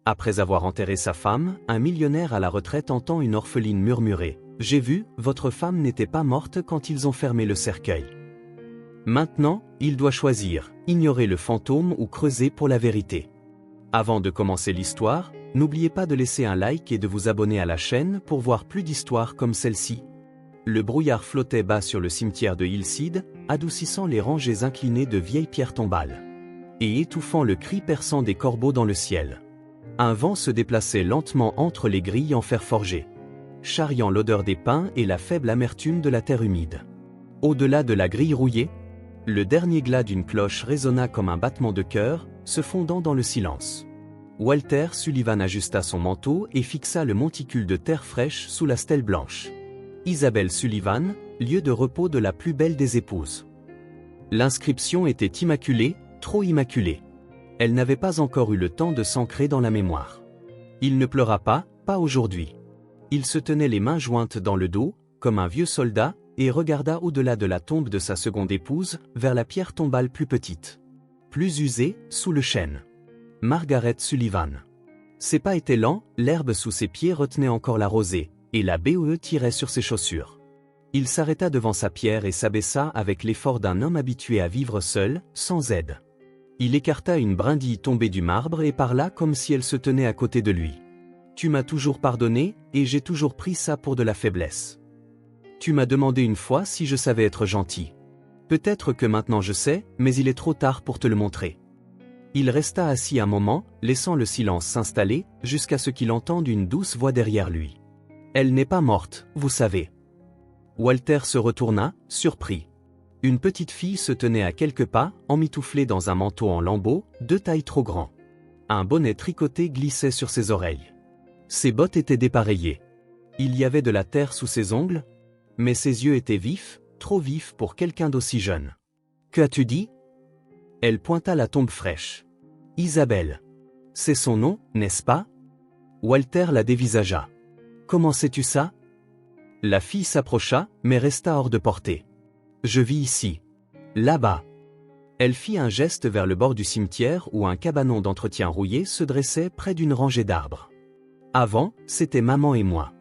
Après avoir enterré sa femme, un millionnaire à la retraite entend une orpheline murmurer « J'ai vu, votre femme n'était pas morte quand ils ont fermé le cercueil. Maintenant, il doit choisir, ignorer le fantôme ou creuser pour la vérité. » Avant de commencer l'histoire, n'oubliez pas de laisser un like et de vous abonner à la chaîne pour voir plus d'histoires comme celle-ci. Le brouillard flottait bas sur le cimetière de Hillside, adoucissant les rangées inclinées de vieilles pierres tombales. Et étouffant le cri perçant des corbeaux dans le ciel. Un vent se déplaçait lentement entre les grilles en fer forgé, charriant l'odeur des pins et la faible amertume de la terre humide. Au-delà de la grille rouillée, le dernier glas d'une cloche résonna comme un battement de cœur, se fondant dans le silence. Walter Sullivan ajusta son manteau et fixa le monticule de terre fraîche sous la stèle blanche. Isabelle Sullivan, lieu de repos de la plus belle des épouses. L'inscription était immaculée, trop immaculée. Elle n'avait pas encore eu le temps de s'ancrer dans la mémoire. Il ne pleura pas, pas aujourd'hui. Il se tenait les mains jointes dans le dos, comme un vieux soldat, et regarda au-delà de la tombe de sa seconde épouse, vers la pierre tombale plus petite. Plus usée, sous le chêne. Margaret Sullivan. Ses pas étaient lents, l'herbe sous ses pieds retenait encore la rosée, et la BOE tirait sur ses chaussures. Il s'arrêta devant sa pierre et s'abaissa avec l'effort d'un homme habitué à vivre seul, sans aide. Il écarta une brindille tombée du marbre et parla comme si elle se tenait à côté de lui. « Tu m'as toujours pardonné, et j'ai toujours pris ça pour de la faiblesse. Tu m'as demandé une fois si je savais être gentil. Peut-être que maintenant je sais, mais il est trop tard pour te le montrer. » Il resta assis un moment, laissant le silence s'installer, jusqu'à ce qu'il entende une douce voix derrière lui. « Elle n'est pas morte, vous savez. » Walter se retourna, surpris. Une petite fille se tenait à quelques pas, emmitouflée dans un manteau en lambeaux, de taille trop grand. Un bonnet tricoté glissait sur ses oreilles. Ses bottes étaient dépareillées. Il y avait de la terre sous ses ongles, mais ses yeux étaient vifs, trop vifs pour quelqu'un d'aussi jeune. « Que as-tu dit » Elle pointa la tombe fraîche. « Isabelle. C'est son nom, n'est-ce pas » Walter la dévisagea. « Comment sais-tu ça » La fille s'approcha, mais resta hors de portée. « Je vis ici. Là-bas. » Elle fit un geste vers le bord du cimetière où un cabanon d'entretien rouillé se dressait près d'une rangée d'arbres. Avant, c'était maman et moi.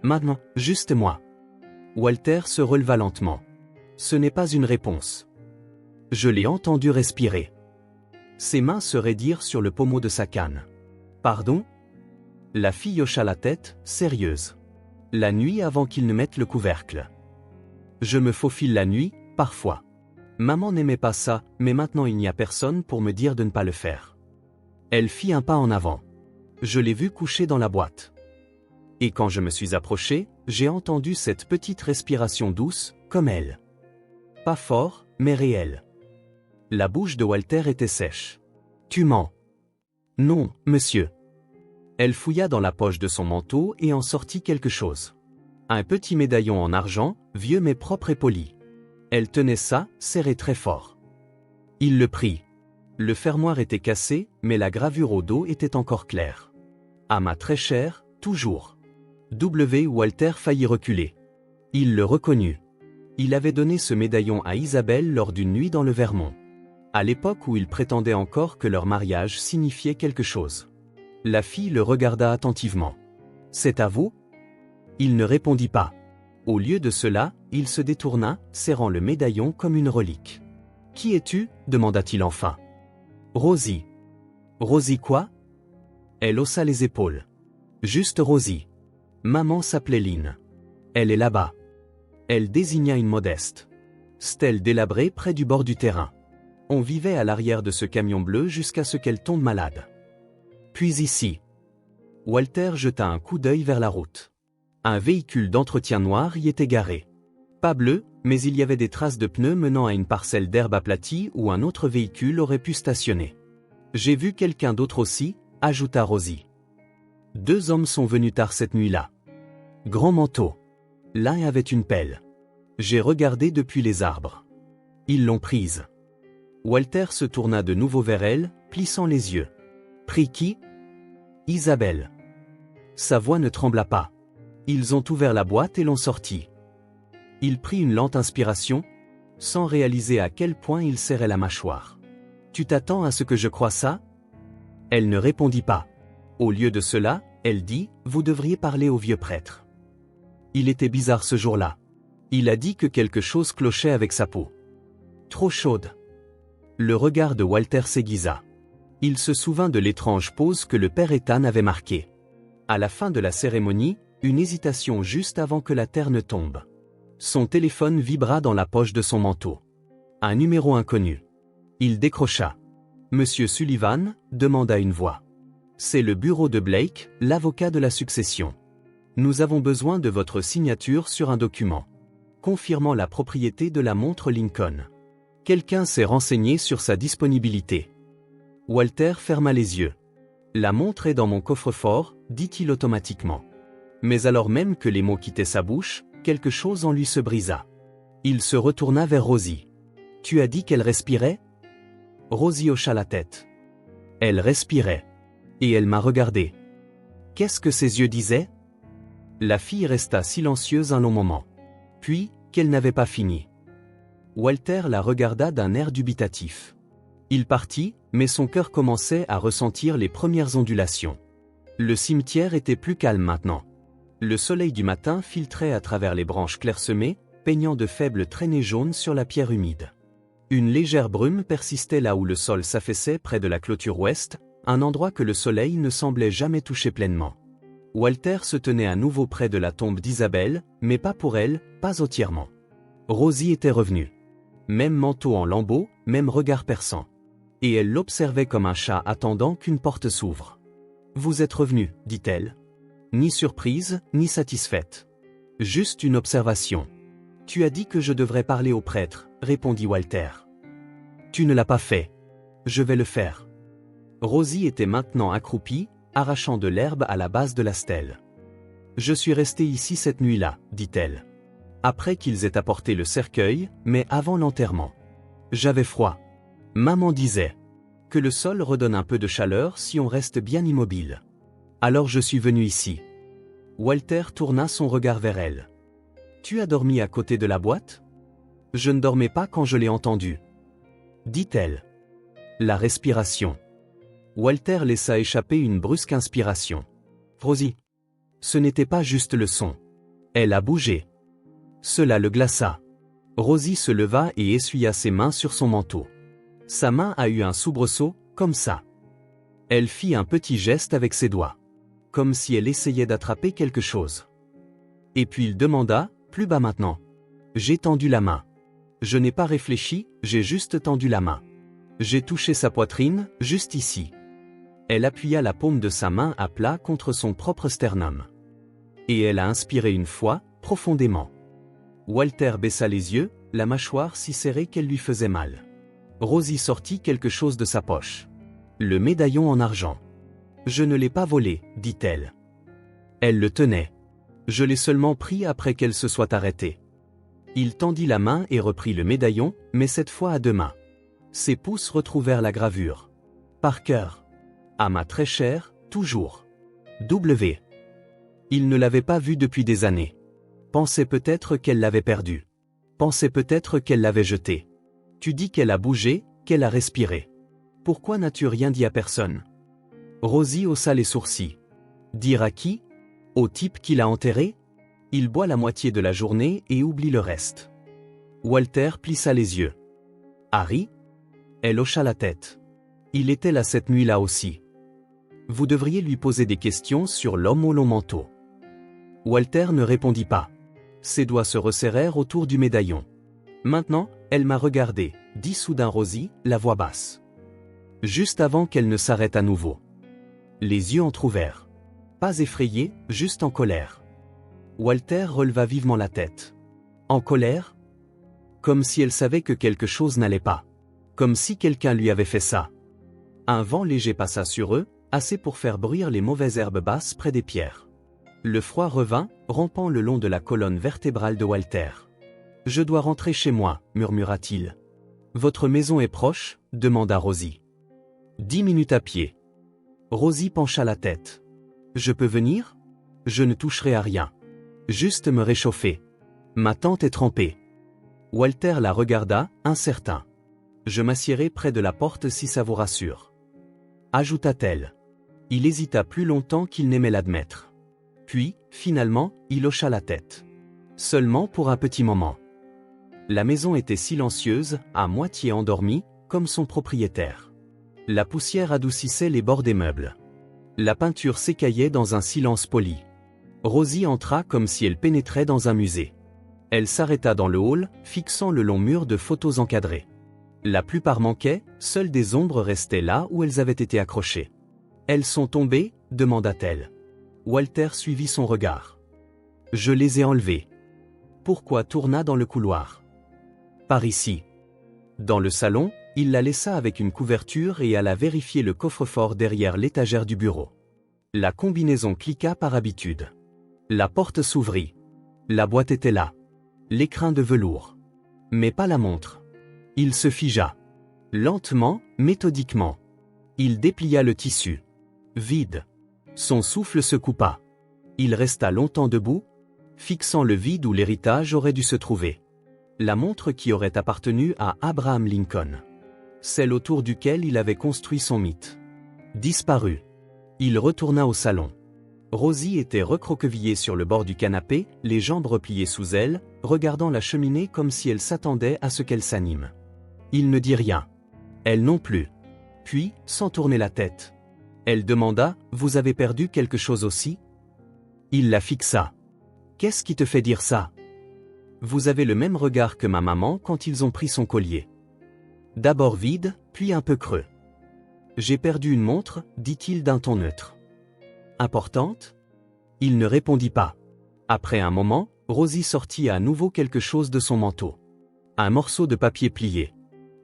Maintenant, juste moi. Walter se releva lentement. Ce n'est pas une réponse. Je l'ai entendu respirer. Ses mains se raidirent sur le pommeau de sa canne. Pardon ? La fille hocha la tête, sérieuse. La nuit avant qu'il ne mette le couvercle. Je me faufile la nuit, parfois. Maman n'aimait pas ça, mais maintenant il n'y a personne pour me dire de ne pas le faire. Elle fit un pas en avant. Je l'ai vue coucher dans la boîte. Et quand je me suis approché, j'ai entendu cette petite respiration douce, comme elle. Pas fort, mais réelle. La bouche de Walter était sèche. Tu mens. Non, monsieur. Elle fouilla dans la poche de son manteau et en sortit quelque chose. Un petit médaillon en argent, vieux mais propre et poli. Elle tenait ça, serré très fort. Il le prit. Le fermoir était cassé, mais la gravure au dos était encore claire. À ma très chère, toujours. Walter faillit reculer. Il le reconnut. Il avait donné ce médaillon à Isabelle lors d'une nuit dans le Vermont. À l'époque où il prétendait encore que leur mariage signifiait quelque chose. La fille le regarda attentivement. « C'est à vous » Il ne répondit pas. Au lieu de cela, il se détourna, serrant le médaillon comme une relique. « Qui es-tu » demanda-t-il enfin. « Rosie. »« Rosie quoi » Elle haussa les épaules. « Juste Rosie. Maman s'appelait Lynn. Elle est là-bas. » Elle désigna une modeste stèle délabrée près du bord du terrain. On vivait à l'arrière de ce camion bleu jusqu'à ce qu'elle tombe malade. Puis ici. Walter jeta un coup d'œil vers la route. Un véhicule d'entretien noir y était garé. Pas bleu, mais il y avait des traces de pneus menant à une parcelle d'herbe aplatie où un autre véhicule aurait pu stationner. J'ai vu quelqu'un d'autre aussi, ajouta Rosie. Deux hommes sont venus tard cette nuit-là. Grand manteau. L'un avait une pelle. J'ai regardé depuis les arbres. Ils l'ont prise. Walter se tourna de nouveau vers elle, plissant les yeux. Pris qui ? Isabelle. Sa voix ne trembla pas. Ils ont ouvert la boîte et l'ont sortie. Il prit une lente inspiration, sans réaliser à quel point il serrait la mâchoire. Tu t'attends à ce que je croie ça ? Elle ne répondit pas. Au lieu de cela, elle dit, vous devriez parler au vieux prêtre. Il était bizarre ce jour-là. Il a dit que quelque chose clochait avec sa peau. Trop chaude. Le regard de Walter s'aiguisa. Il se souvint de l'étrange pause que le père Ethan avait marquée. À la fin de la cérémonie, une hésitation juste avant que la terre ne tombe. Son téléphone vibra dans la poche de son manteau. Un numéro inconnu. Il décrocha. Monsieur Sullivan, demanda une voix. C'est le bureau de Blake, l'avocat de la succession. Nous avons besoin de votre signature sur un document confirmant la propriété de la montre Lincoln. Quelqu'un s'est renseigné sur sa disponibilité. Walter ferma les yeux. La montre est dans mon coffre-fort, dit-il automatiquement. Mais alors même que les mots quittaient sa bouche, quelque chose en lui se brisa. Il se retourna vers Rosie. Tu as dit qu'elle respirait ? Rosie hocha la tête. Elle respirait. Et elle m'a regardé. Qu'est-ce que ses yeux disaient ? La fille resta silencieuse un long moment. Puis, qu'elle n'avait pas fini. Walter la regarda d'un air dubitatif. Il partit, mais son cœur commençait à ressentir les premières ondulations. Le cimetière était plus calme maintenant. Le soleil du matin filtrait à travers les branches clairsemées, peignant de faibles traînées jaunes sur la pierre humide. Une légère brume persistait là où le sol s'affaissait près de la clôture ouest, un endroit que le soleil ne semblait jamais toucher pleinement. Walter se tenait à nouveau près de la tombe d'Isabelle, mais pas pour elle, pas entièrement. Rosie était revenue. Même manteau en lambeaux, même regard perçant. Et elle l'observait comme un chat attendant qu'une porte s'ouvre. « Vous êtes revenu, dit-elle. Ni surprise, ni satisfaite. Juste une observation. Tu as dit que je devrais parler au prêtre, répondit Walter. Tu ne l'as pas fait. Je vais le faire. Rosie était maintenant accroupie, arrachant de l'herbe à la base de la stèle. Je suis restée ici cette nuit-là, dit-elle. Après qu'ils aient apporté le cercueil, mais avant l'enterrement. J'avais froid. Maman disait que le sol redonne un peu de chaleur si on reste bien immobile. Alors je suis venu ici. Walter tourna son regard vers elle. Tu as dormi à côté de la boîte ? Je ne dormais pas quand je l'ai entendu. Dit-elle. La respiration. Walter laissa échapper une brusque inspiration. Rosie. Ce n'était pas juste le son. Elle a bougé. Cela le glaça. Rosie se leva et essuya ses mains sur son manteau. Sa main a eu un soubresaut, comme ça. Elle fit un petit geste avec ses doigts. Comme si elle essayait d'attraper quelque chose. Et puis il demanda, plus bas maintenant. J'ai tendu la main. Je n'ai pas réfléchi, j'ai juste tendu la main. J'ai touché sa poitrine, juste ici. Elle appuya la paume de sa main à plat contre son propre sternum. Et elle a inspiré une fois, profondément. Walter baissa les yeux, la mâchoire si serrée qu'elle lui faisait mal. Rosie sortit quelque chose de sa poche. Le médaillon en argent. Je ne l'ai pas volé, dit-elle. Elle le tenait. Je l'ai seulement pris après qu'elle se soit arrêtée. Il tendit la main et reprit le médaillon, mais cette fois à deux mains. Ses pouces retrouvèrent la gravure. Parker. À ma très chère, toujours. W. Il ne l'avait pas vue depuis des années. Pensait peut-être qu'elle l'avait perdue. Pensait peut-être qu'elle l'avait jetée. Tu dis qu'elle a bougé, qu'elle a respiré. Pourquoi n'as-tu rien dit à personne ? Rosie haussa les sourcils. Dire à qui ? Au type qui l'a enterré ? Il boit la moitié de la journée et oublie le reste. Walter plissa les yeux. Harry ? Elle hocha la tête. Il était là cette nuit-là aussi. Vous devriez lui poser des questions sur l'homme au long manteau. Walter ne répondit pas. Ses doigts se resserrèrent autour du médaillon. Maintenant, elle m'a regardé, dit soudain Rosie, la voix basse. Juste avant qu'elle ne s'arrête à nouveau. Les yeux entr'ouverts. Pas effrayé, juste en colère. Walter releva vivement la tête. En colère ? Comme si elle savait que quelque chose n'allait pas. Comme si quelqu'un lui avait fait ça. Un vent léger passa sur eux, assez pour faire bruire les mauvaises herbes basses près des pierres. Le froid revint, rampant le long de la colonne vertébrale de Walter. « Je dois rentrer chez moi, murmura-t-il. « Votre maison est proche ?» demanda Rosie. 10 minutes à pied. Rosie pencha la tête. « Je peux venir ? Je ne toucherai à rien. Juste me réchauffer. Ma tente est trempée. » Walter la regarda, incertain. « Je m'assiérai près de la porte si ça vous rassure. » Ajouta-t-elle. Il hésita plus longtemps qu'il n'aimait l'admettre. Puis, finalement, il hocha la tête. Seulement pour un petit moment. La maison était silencieuse, à moitié endormie, comme son propriétaire. La poussière adoucissait les bords des meubles. La peinture s'écaillait dans un silence poli. Rosie entra comme si elle pénétrait dans un musée. Elle s'arrêta dans le hall, fixant le long mur de photos encadrées. La plupart manquaient, seules des ombres restaient là où elles avaient été accrochées. « Elles sont tombées ?» demanda-t-elle. Walter suivit son regard. « Je les ai enlevées. » Pourquoi tourna dans le couloir. « Par ici. » Dans le salon, il la laissa avec une couverture et alla vérifier le coffre-fort derrière l'étagère du bureau. La combinaison cliqua par habitude. La porte s'ouvrit. La boîte était là. L'écrin de velours. Mais pas la montre. Il se figea. Lentement, méthodiquement. Il déplia le tissu. Vide. Son souffle se coupa. Il resta longtemps debout, fixant le vide où l'héritage aurait dû se trouver. La montre qui aurait appartenu à Abraham Lincoln. Celle autour duquel il avait construit son mythe. Disparue. Il retourna au salon. Rosie était recroquevillée sur le bord du canapé, les jambes repliées sous elle, regardant la cheminée comme si elle s'attendait à ce qu'elle s'anime. Il ne dit rien. Elle non plus. Puis, sans tourner la tête. Elle demanda, « Vous avez perdu quelque chose aussi ?» Il la fixa. « Qu'est-ce qui te fait dire ça ?» Vous avez le même regard que ma maman quand ils ont pris son collier. D'abord vide, puis un peu creux. J'ai perdu une montre, dit-il d'un ton neutre. Importante ? Il ne répondit pas. Après un moment, Rosie sortit à nouveau quelque chose de son manteau. Un morceau de papier plié.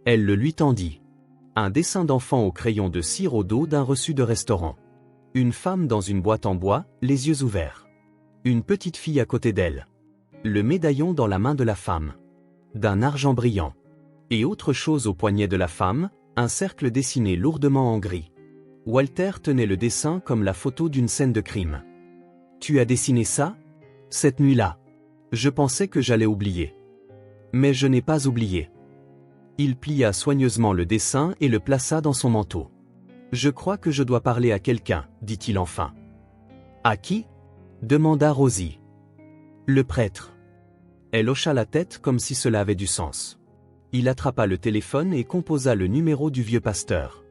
Elle le lui tendit. Un dessin d'enfant au crayon de cire au dos d'un reçu de restaurant. Une femme dans une boîte en bois, les yeux ouverts. Une petite fille à côté d'elle. Le médaillon dans la main de la femme. D'un argent brillant. Et autre chose au poignet de la femme, un cercle dessiné lourdement en gris. Walter tenait le dessin comme la photo d'une scène de crime. « Tu as dessiné ça ? Cette nuit-là. Je pensais que j'allais oublier. Mais je n'ai pas oublié. » Il plia soigneusement le dessin et le plaça dans son manteau. « Je crois que je dois parler à quelqu'un, dit-il enfin. »« À qui ?» demanda Rosie. « Le prêtre. » Elle hocha la tête comme si cela avait du sens. Il attrapa le téléphone et composa le numéro du vieux pasteur,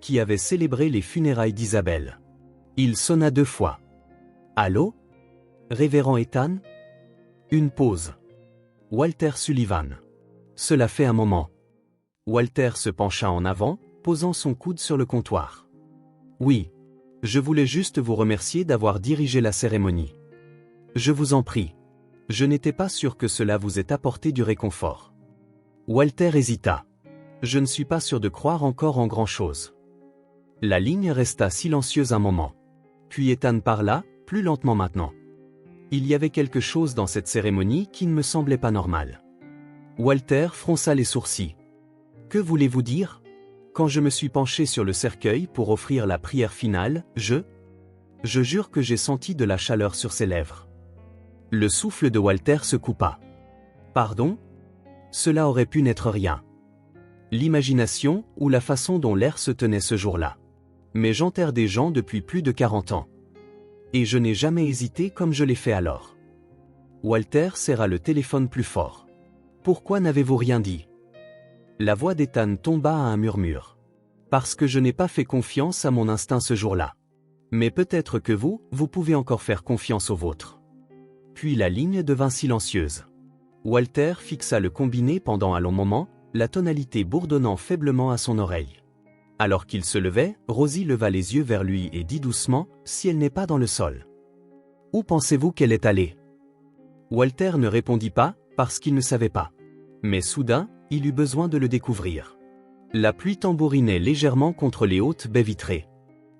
qui avait célébré les funérailles d'Isabelle. Il sonna 2 fois. « Allô ? Révérend Ethan ?» Une pause. « Walter Sullivan. » Cela fait un moment. Walter se pencha en avant, posant son coude sur le comptoir. « Oui. Je voulais juste vous remercier d'avoir dirigé la cérémonie. Je vous en prie. Je n'étais pas sûr que cela vous ait apporté du réconfort. » Walter hésita. « Je ne suis pas sûr de croire encore en grand-chose. » La ligne resta silencieuse un moment. Puis Ethan parla, plus lentement maintenant. Il y avait quelque chose dans cette cérémonie qui ne me semblait pas normal. Walter fronça les sourcils. « Que voulez-vous dire ? Quand je me suis penché sur le cercueil pour offrir la prière finale, je jure que j'ai senti de la chaleur sur ses lèvres. » Le souffle de Walter se coupa. « Pardon ? Cela aurait pu n'être rien. L'imagination ou la façon dont l'air se tenait ce jour-là. Mais j'enterre des gens depuis plus de 40 ans. Et je n'ai jamais hésité comme je l'ai fait alors. » Walter serra le téléphone plus fort. « Pourquoi n'avez-vous rien dit ? » La voix d'Ethan tomba à un murmure. « Parce que je n'ai pas fait confiance à mon instinct ce jour-là. Mais peut-être que vous pouvez encore faire confiance au vôtre. » Puis la ligne devint silencieuse. Walter fixa le combiné pendant un long moment, la tonalité bourdonnant faiblement à son oreille. Alors qu'il se levait, Rosie leva les yeux vers lui et dit doucement, « Si elle n'est pas dans le sol. Où pensez-vous qu'elle est allée ?» Walter ne répondit pas, parce qu'il ne savait pas. Mais soudain, il eut besoin de le découvrir. La pluie tambourinait légèrement contre les hautes baies vitrées.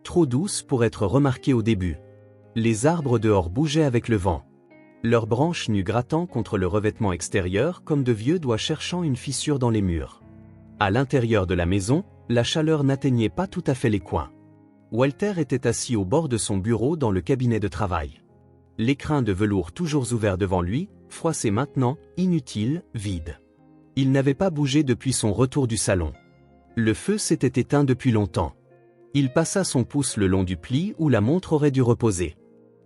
Trop douce pour être remarquée au début. Les arbres dehors bougeaient avec le vent. Leurs branches nues grattant contre le revêtement extérieur comme de vieux doigts cherchant une fissure dans les murs. À l'intérieur de la maison, la chaleur n'atteignait pas tout à fait les coins. Walter était assis au bord de son bureau dans le cabinet de travail. L'écrin de velours toujours ouvert devant lui, froissé maintenant, inutile, vide. Il n'avait pas bougé depuis son retour du salon. Le feu s'était éteint depuis longtemps. Il passa son pouce le long du pli où la montre aurait dû reposer.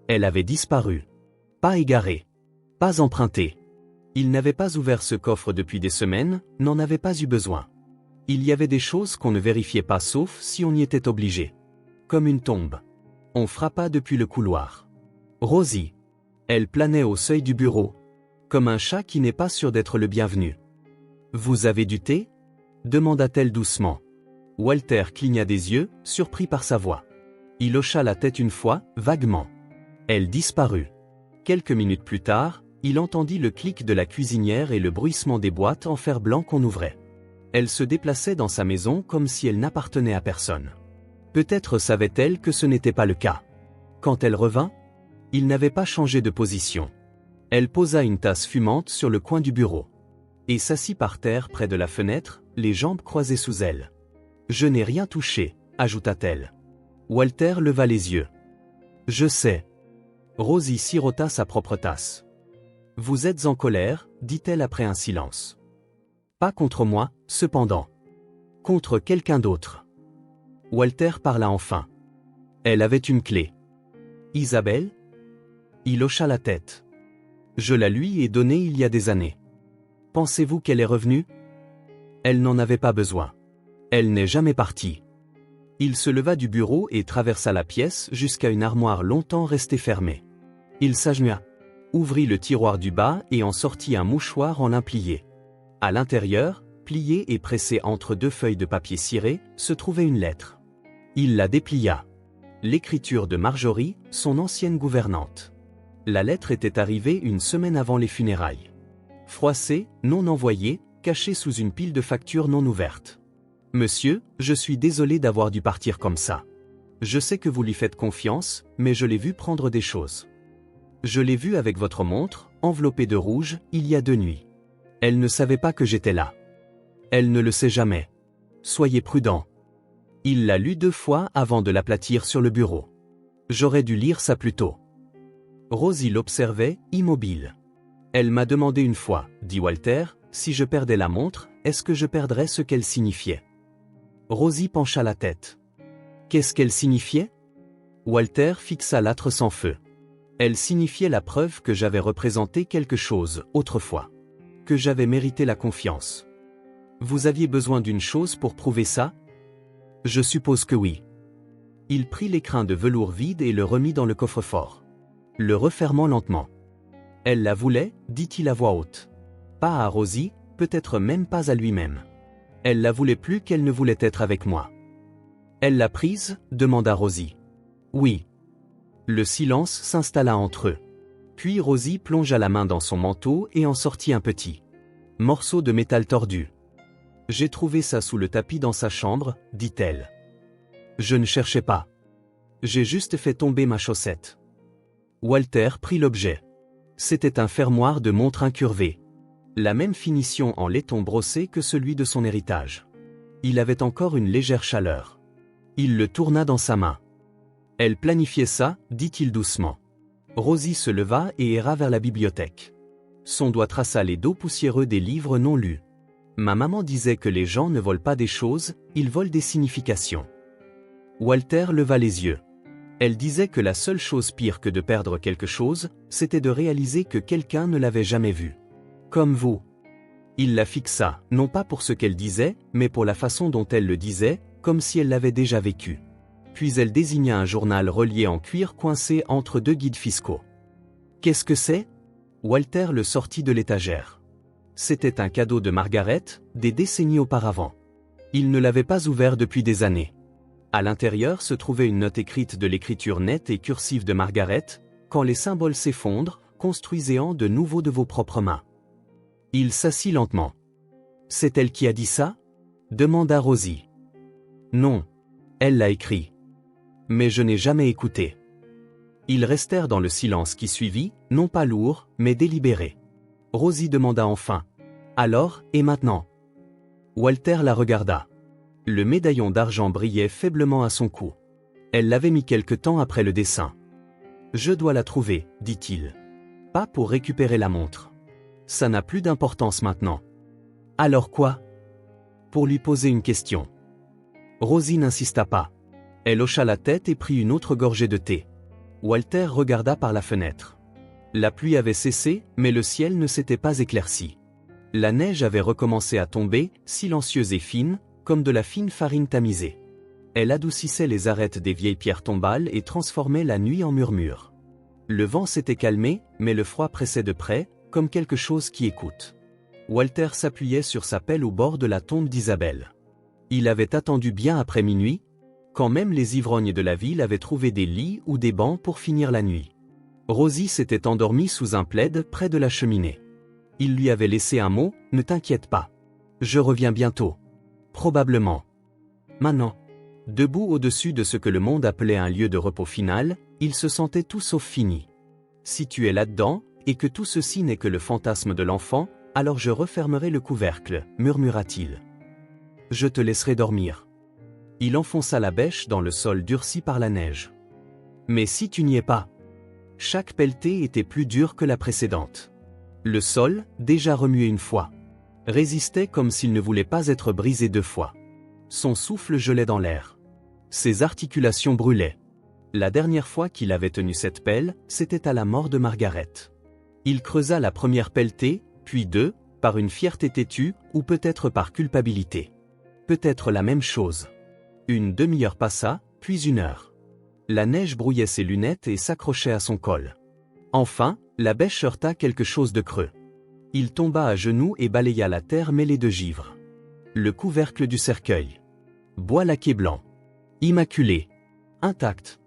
Elle avait disparu. Pas égarée. Pas empruntée. Il n'avait pas ouvert ce coffre depuis des semaines, n'en avait pas eu besoin. Il y avait des choses qu'on ne vérifiait pas sauf si on y était obligé. Comme une tombe. On frappa depuis le couloir. Rosie. Elle planait au seuil du bureau. Comme un chat qui n'est pas sûr d'être le bienvenu. « Vous avez du thé ?» demanda-t-elle doucement. Walter cligna des yeux, surpris par sa voix. Il hocha la tête une fois, vaguement. Elle disparut. Quelques minutes plus tard, il entendit le clic de la cuisinière et le bruissement des boîtes en fer blanc qu'on ouvrait. Elle se déplaçait dans sa maison comme si elle n'appartenait à personne. Peut-être savait-elle que ce n'était pas le cas. Quand elle revint, il n'avait pas changé de position. Elle posa une tasse fumante sur le coin du bureau. Et s'assit par terre près de la fenêtre, les jambes croisées sous elle. « Je n'ai rien touché », ajouta-t-elle. Walter leva les yeux. « Je sais. » Rosie sirota sa propre tasse. « Vous êtes en colère », dit-elle après un silence. « Pas contre moi, cependant. Contre quelqu'un d'autre. » Walter parla enfin. Elle avait une clé. « Isabelle ?» Il hocha la tête. « Je la lui ai donnée il y a des années. Pensez-vous qu'elle est revenue ? Elle n'en avait pas besoin. Elle n'est jamais partie. » Il se leva du bureau et traversa la pièce jusqu'à une armoire longtemps restée fermée. Il s'agenouilla, ouvrit le tiroir du bas et en sortit un mouchoir en lin plié. À l'intérieur, plié et pressé entre deux feuilles de papier ciré, se trouvait une lettre. Il la déplia. L'écriture de Marjorie, son ancienne gouvernante. La lettre était arrivée une semaine avant les funérailles. Froissée, non envoyée, cachée sous une pile de factures non ouvertes. « Monsieur, je suis désolé d'avoir dû partir comme ça. Je sais que vous lui faites confiance, mais je l'ai vu prendre des choses. Je l'ai vu avec votre montre, enveloppée de rouge, il y a 2 nuits. Elle ne savait pas que j'étais là. Elle ne le sait jamais. Soyez prudent. » Il l'a lu 2 fois avant de l'aplatir sur le bureau. J'aurais dû lire ça plus tôt. Rosie l'observait, immobile. « Elle m'a demandé une fois, dit Walter, si je perdais la montre, est-ce que je perdrais ce qu'elle signifiait ? » Rosie pencha la tête. « Qu'est-ce qu'elle signifiait ?» Walter fixa l'âtre sans feu. « Elle signifiait la preuve que j'avais représenté quelque chose, autrefois. Que j'avais mérité la confiance. Vous aviez besoin d'une chose pour prouver ça ? Je suppose que oui. » Il prit l'écrin de velours vide et le remit dans le coffre-fort. Le refermant lentement. « Elle la voulait, dit-il à voix haute. Pas à Rosie, peut-être même pas à lui-même. Elle la voulait plus qu'elle ne voulait être avec moi. »« Elle l'a prise ?» demanda Rosie. « Oui. » Le silence s'installa entre eux. Puis Rosie plongea la main dans son manteau et en sortit un petit morceau de métal tordu. « J'ai trouvé ça sous le tapis dans sa chambre, dit-elle. Je ne cherchais pas. J'ai juste fait tomber ma chaussette. » Walter prit l'objet. C'était un fermoir de montre incurvé. La même finition en laiton brossé que celui de son héritage. Il avait encore une légère chaleur. Il le tourna dans sa main. « Elle planifiait ça, dit-il doucement. » Rosie se leva et erra vers la bibliothèque. Son doigt traça les dos poussiéreux des livres non lus. « Ma maman disait que les gens ne volent pas des choses, ils volent des significations. » Walter leva les yeux. Elle disait que la seule chose pire que de perdre quelque chose, c'était de réaliser que quelqu'un ne l'avait jamais vu. Comme vous. Il la fixa, non pas pour ce qu'elle disait, mais pour la façon dont elle le disait, comme si elle l'avait déjà vécu. Puis elle désigna un journal relié en cuir coincé entre 2 guides fiscaux. « Qu'est-ce que c'est ?» Walter le sortit de l'étagère. C'était un cadeau de Margaret, des décennies auparavant. Il ne l'avait pas ouvert depuis des années. À l'intérieur se trouvait une note écrite de l'écriture nette et cursive de Margaret, « Quand les symboles s'effondrent, construisez-en de nouveaux de vos propres mains. » Il s'assit lentement. « C'est elle qui a dit ça ?» demanda Rosie. « Non. Elle l'a écrit. Mais je n'ai jamais écouté. » Ils restèrent dans le silence qui suivit, non pas lourd, mais délibéré. Rosie demanda enfin. « Alors, et maintenant ?» Walter la regarda. Le médaillon d'argent brillait faiblement à son cou. Elle l'avait mis quelque temps après le dessin. « Je dois la trouver, dit-il. Pas pour récupérer la montre. Ça n'a plus d'importance maintenant. » Alors quoi ? Pour lui poser une question. Rosie n'insista pas. Elle hocha la tête et prit une autre gorgée de thé. Walter regarda par la fenêtre. La pluie avait cessé, mais le ciel ne s'était pas éclairci. La neige avait recommencé à tomber, silencieuse et fine, comme de la fine farine tamisée. Elle adoucissait les arêtes des vieilles pierres tombales et transformait la nuit en murmure. Le vent s'était calmé, mais le froid pressait de près, comme quelque chose qui écoute. Walter s'appuyait sur sa pelle au bord de la tombe d'Isabelle. Il avait attendu bien après minuit, quand même les ivrognes de la ville avaient trouvé des lits ou des bancs pour finir la nuit. Rosie s'était endormie sous un plaid près de la cheminée. Il lui avait laissé un mot, « Ne t'inquiète pas. Je reviens bientôt. » Probablement. Maintenant. Debout au-dessus de ce que le monde appelait un lieu de repos final, il se sentait tout sauf fini. Si tu es là-dedans, et que tout ceci n'est que le fantasme de l'enfant, alors je refermerai le couvercle, murmura-t-il. Je te laisserai dormir. Il enfonça la bêche dans le sol durci par la neige. Mais si tu n'y es pas. Chaque pelletée était plus dure que la précédente. Le sol, déjà remué une fois, résistait comme s'il ne voulait pas être brisé deux fois. Son souffle gelait dans l'air. Ses articulations brûlaient. La dernière fois qu'il avait tenu cette pelle, c'était à la mort de Margaret. Il creusa la première pelletée, puis deux, par une fierté têtue, ou peut-être par culpabilité. Peut-être la même chose. Une demi-heure passa, puis une heure. La neige brouillait ses lunettes et s'accrochait à son col. Enfin, la bêche heurta quelque chose de creux. Il tomba à genoux et balaya la terre mêlée de givre. Le couvercle du cercueil. Bois laqué blanc. Immaculé. Intact.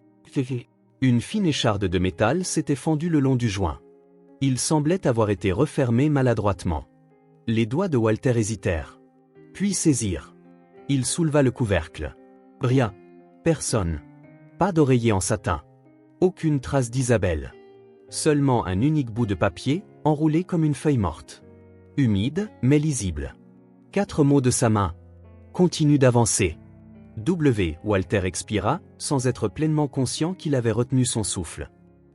Une fine écharde de métal s'était fendue le long du joint. Il semblait avoir été refermé maladroitement. Les doigts de Walter hésitèrent. Puis saisirent. Il souleva le couvercle. Rien. Personne. Pas d'oreiller en satin. Aucune trace d'Isabelle. Seulement un unique bout de papier, enroulé comme une feuille morte. Humide, mais lisible. 4 mots de sa main. Continue d'avancer. Walter expira, sans être pleinement conscient qu'il avait retenu son souffle.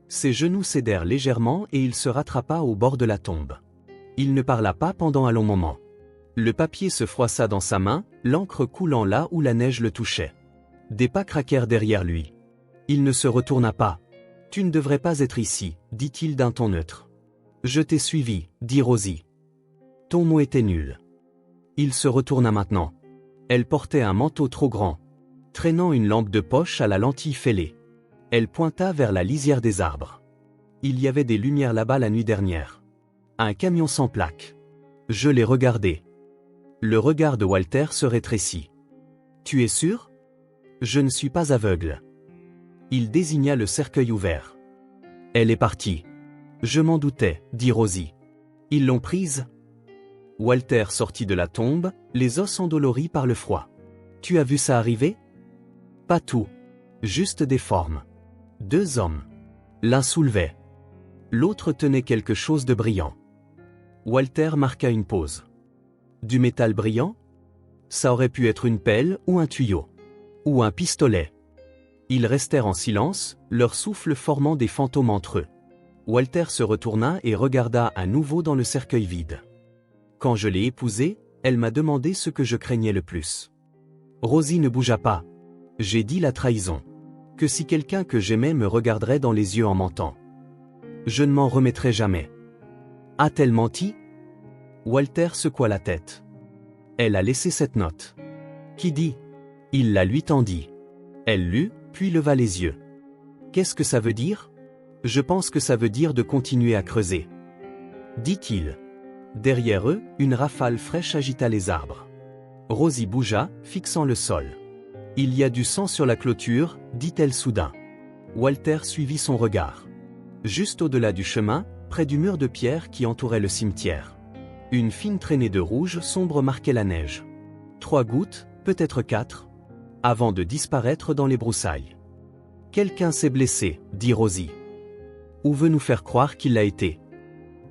Ses genoux cédèrent légèrement et il se rattrapa au bord de la tombe. Il ne parla pas pendant un long moment. Le papier se froissa dans sa main, l'encre coulant là où la neige le touchait. Des pas craquèrent derrière lui. Il ne se retourna pas. « Tu ne devrais pas être ici, » dit-il d'un ton neutre. « Je t'ai suivi, » dit Rosie. « Ton mot était nul. » Il se retourna maintenant. Elle portait un manteau trop grand, traînant une lampe de poche à la lentille fêlée. Elle pointa vers la lisière des arbres. Il y avait des lumières là-bas la nuit dernière. Un camion sans plaque. Je l'ai regardé. Le regard de Walter se rétrécit. « Tu es sûr ? Je ne suis pas aveugle. » Il désigna le cercueil ouvert. « Elle est partie. »« Je m'en doutais, » dit Rosie. « Ils l'ont prise ?» Walter sortit de la tombe, les os endoloris par le froid. « Tu as vu ça arriver ? » « Pas tout. Juste des formes. 2 hommes. L'un soulevait. L'autre tenait quelque chose de brillant. » Walter marqua une pause. « Du métal brillant ? Ça aurait pu être une pelle ou un tuyau. Ou un pistolet. » Ils restèrent en silence, leur souffle formant des fantômes entre eux. Walter se retourna et regarda à nouveau dans le cercueil vide. « Quand je l'ai épousée, elle m'a demandé ce que je craignais le plus. » Rosie ne bougea pas. « J'ai dit la trahison. Que si quelqu'un que j'aimais me regarderait dans les yeux en mentant. Je ne m'en remettrai jamais. » A-t-elle menti ? Walter secoua la tête. « Elle a laissé cette note. » Qui dit ? Il la lui tendit. Elle lut, puis leva les yeux. « Qu'est-ce que ça veut dire ? Je pense que ça veut dire de continuer à creuser. » dit-il. Derrière eux, une rafale fraîche agita les arbres. Rosie bougea, fixant le sol. « Il y a du sang sur la clôture, » dit-elle soudain. Walter suivit son regard. Juste au-delà du chemin, près du mur de pierre qui entourait le cimetière. Une fine traînée de rouge sombre marquait la neige. 3 gouttes, peut-être 4, avant de disparaître dans les broussailles. « Quelqu'un s'est blessé, » dit Rosie. « Ou veut nous faire croire qu'il l'a été. »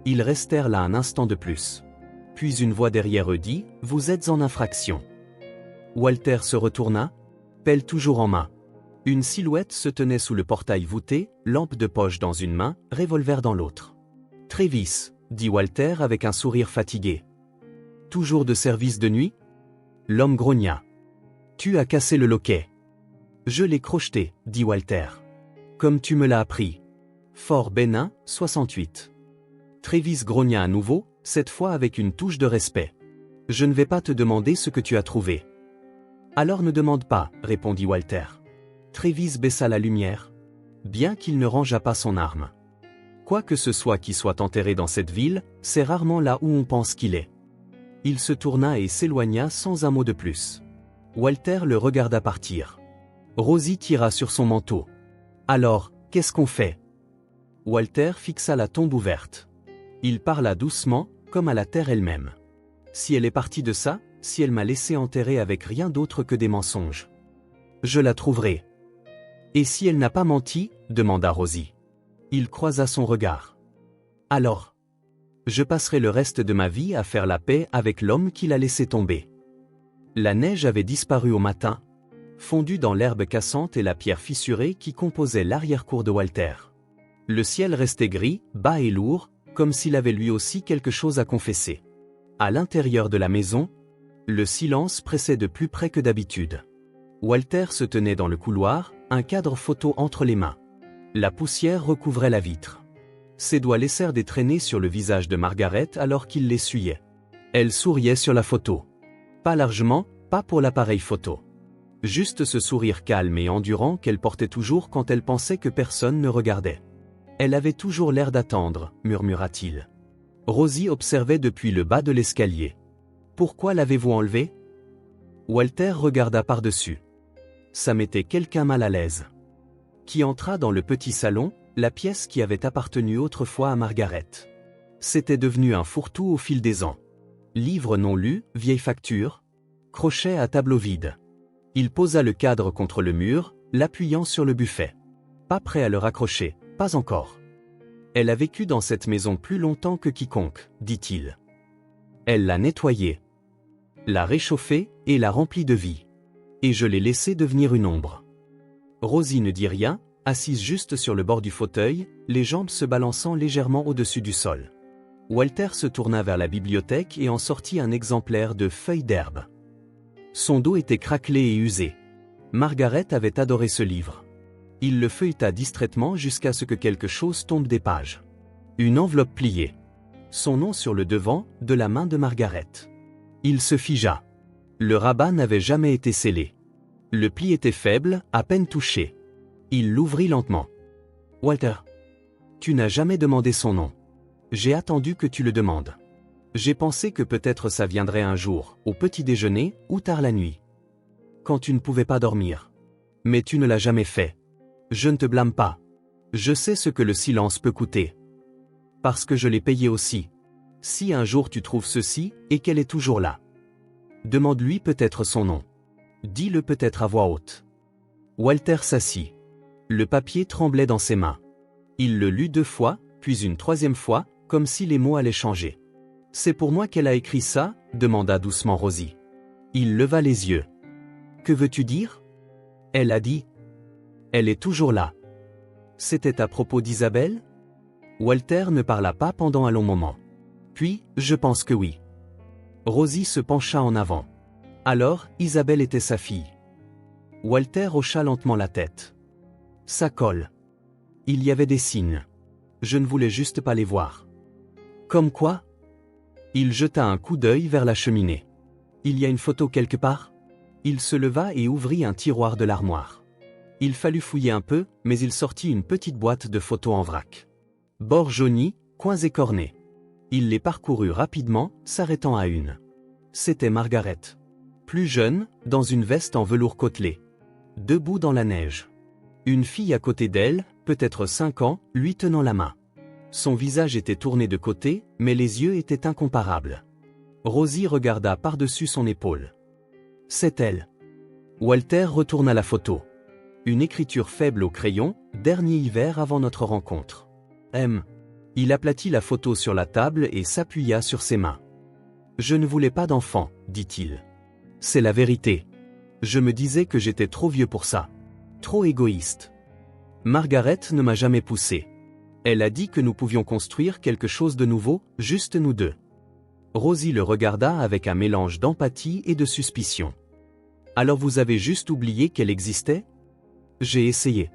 Ils restèrent là un instant de plus. Puis une voix derrière eux dit « Vous êtes en infraction. » Walter se retourna, pelle toujours en main. Une silhouette se tenait sous le portail voûté, lampe de poche dans une main, revolver dans l'autre. « Travis, » dit Walter avec un sourire fatigué. « Toujours de service de nuit ?» L'homme grogna. « Tu as cassé le loquet. » Je l'ai crocheté, dit Walter. Comme tu me l'as appris. Fort Bénin, 68. Travis grogna à nouveau, cette fois avec une touche de respect. Je ne vais pas te demander ce que tu as trouvé. Alors ne demande pas, répondit Walter. Travis baissa la lumière, bien qu'il ne rangeât pas son arme. Quoi que ce soit qui soit enterré dans cette ville, c'est rarement là où on pense qu'il est. Il se tourna et s'éloigna sans un mot de plus. Walter le regarda partir. Rosie tira sur son manteau. Alors, qu'est-ce qu'on fait? Walter fixa la tombe ouverte. Il parla doucement, comme à la terre elle-même. Si elle est partie de ça, si elle m'a laissé enterrer avec rien d'autre que des mensonges. Je la trouverai. Et si elle n'a pas menti, demanda Rosie. Il croisa son regard. Alors, je passerai le reste de ma vie à faire la paix avec l'homme qui l'a laissé tomber. La neige avait disparu au matin, fondue dans l'herbe cassante et la pierre fissurée qui composait l'arrière-cour de Walter. Le ciel restait gris, bas et lourd, comme s'il avait lui aussi quelque chose à confesser. À l'intérieur de la maison, le silence pressait de plus près que d'habitude. Walter se tenait dans le couloir, un cadre photo entre les mains. La poussière recouvrait la vitre. Ses doigts laissèrent des traînées sur le visage de Margaret alors qu'il l'essuyait. Elle souriait sur la photo. Pas largement, pas pour l'appareil photo. Juste ce sourire calme et endurant qu'elle portait toujours quand elle pensait que personne ne regardait. Elle avait toujours l'air d'attendre, murmura-t-il. Rosie observait depuis le bas de l'escalier. Pourquoi l'avez-vous enlevé? Walter regarda par-dessus. Ça mettait quelqu'un mal à l'aise. Qui entra dans le petit salon, la pièce qui avait appartenu autrefois à Margaret. C'était devenu un fourre-tout au fil des ans. Livres non lus, vieilles factures, crochets à tableau vide. Il posa le cadre contre le mur, l'appuyant sur le buffet. Pas prêt à le raccrocher, pas encore. Elle a vécu dans cette maison plus longtemps que quiconque, dit-il. Elle l'a nettoyée, l'a réchauffée et l'a remplie de vie. Et je l'ai laissée devenir une ombre. Rosie ne dit rien, assise juste sur le bord du fauteuil, les jambes se balançant légèrement au-dessus du sol. Walter se tourna vers la bibliothèque et en sortit un exemplaire de Feuilles d'herbe. Son dos était craquelé et usé. Margaret avait adoré ce livre. Il le feuilleta distraitement jusqu'à ce que quelque chose tombe des pages. Une enveloppe pliée. Son nom sur le devant, de la main de Margaret. Il se figea. Le rabat n'avait jamais été scellé. Le pli était faible, à peine touché. Il l'ouvrit lentement. « Walter, tu n'as jamais demandé son nom. J'ai attendu que tu le demandes. J'ai pensé que peut-être ça viendrait un jour, au petit déjeuner, ou tard la nuit. Quand tu ne pouvais pas dormir. Mais tu ne l'as jamais fait. Je ne te blâme pas. Je sais ce que le silence peut coûter. Parce que je l'ai payé aussi. Si un jour tu trouves ceci, et qu'elle est toujours là. Demande-lui peut-être son nom. Dis-le peut-être à voix haute. » Walter s'assit. Le papier tremblait dans ses mains. Il le lut 2 fois, puis une 3e fois, comme si les mots allaient changer. « C'est pour moi qu'elle a écrit ça ?» demanda doucement Rosie. Il leva les yeux. « Que veux-tu dire ?» Elle a dit. « Elle est toujours là. » C'était à propos d'Isabelle? Walter ne parla pas pendant un long moment. Puis, je pense que oui. Rosie se pencha en avant. Alors, Isabelle était sa fille. Walter hocha lentement la tête. Ça colle. Il y avait des signes. Je ne voulais juste pas les voir. Comme quoi? Il jeta un coup d'œil vers la cheminée. Il y a une photo quelque part? Il se leva et ouvrit un tiroir de l'armoire. Il fallut fouiller un peu, mais il sortit une petite boîte de photos en vrac. Bords jaunis, coins écornés. Il les parcourut rapidement, s'arrêtant à une. C'était Margaret. Plus jeune, dans une veste en velours côtelé. Debout dans la neige. Une fille à côté d'elle, peut-être 5 ans, lui tenant la main. Son visage était tourné de côté, mais les yeux étaient incomparables. Rosie regarda par-dessus son épaule. C'est elle. Walter retourna la photo. Une écriture faible au crayon, dernier hiver avant notre rencontre. M. Il aplatit la photo sur la table et s'appuya sur ses mains. Je ne voulais pas d'enfant, dit-il. C'est la vérité. Je me disais que j'étais trop vieux pour ça. Trop égoïste. Margaret ne m'a jamais poussé. Elle a dit que nous pouvions construire quelque chose de nouveau, juste nous deux. Rosie le regarda avec un mélange d'empathie et de suspicion. Alors vous avez juste oublié qu'elle existait? J'ai essayé.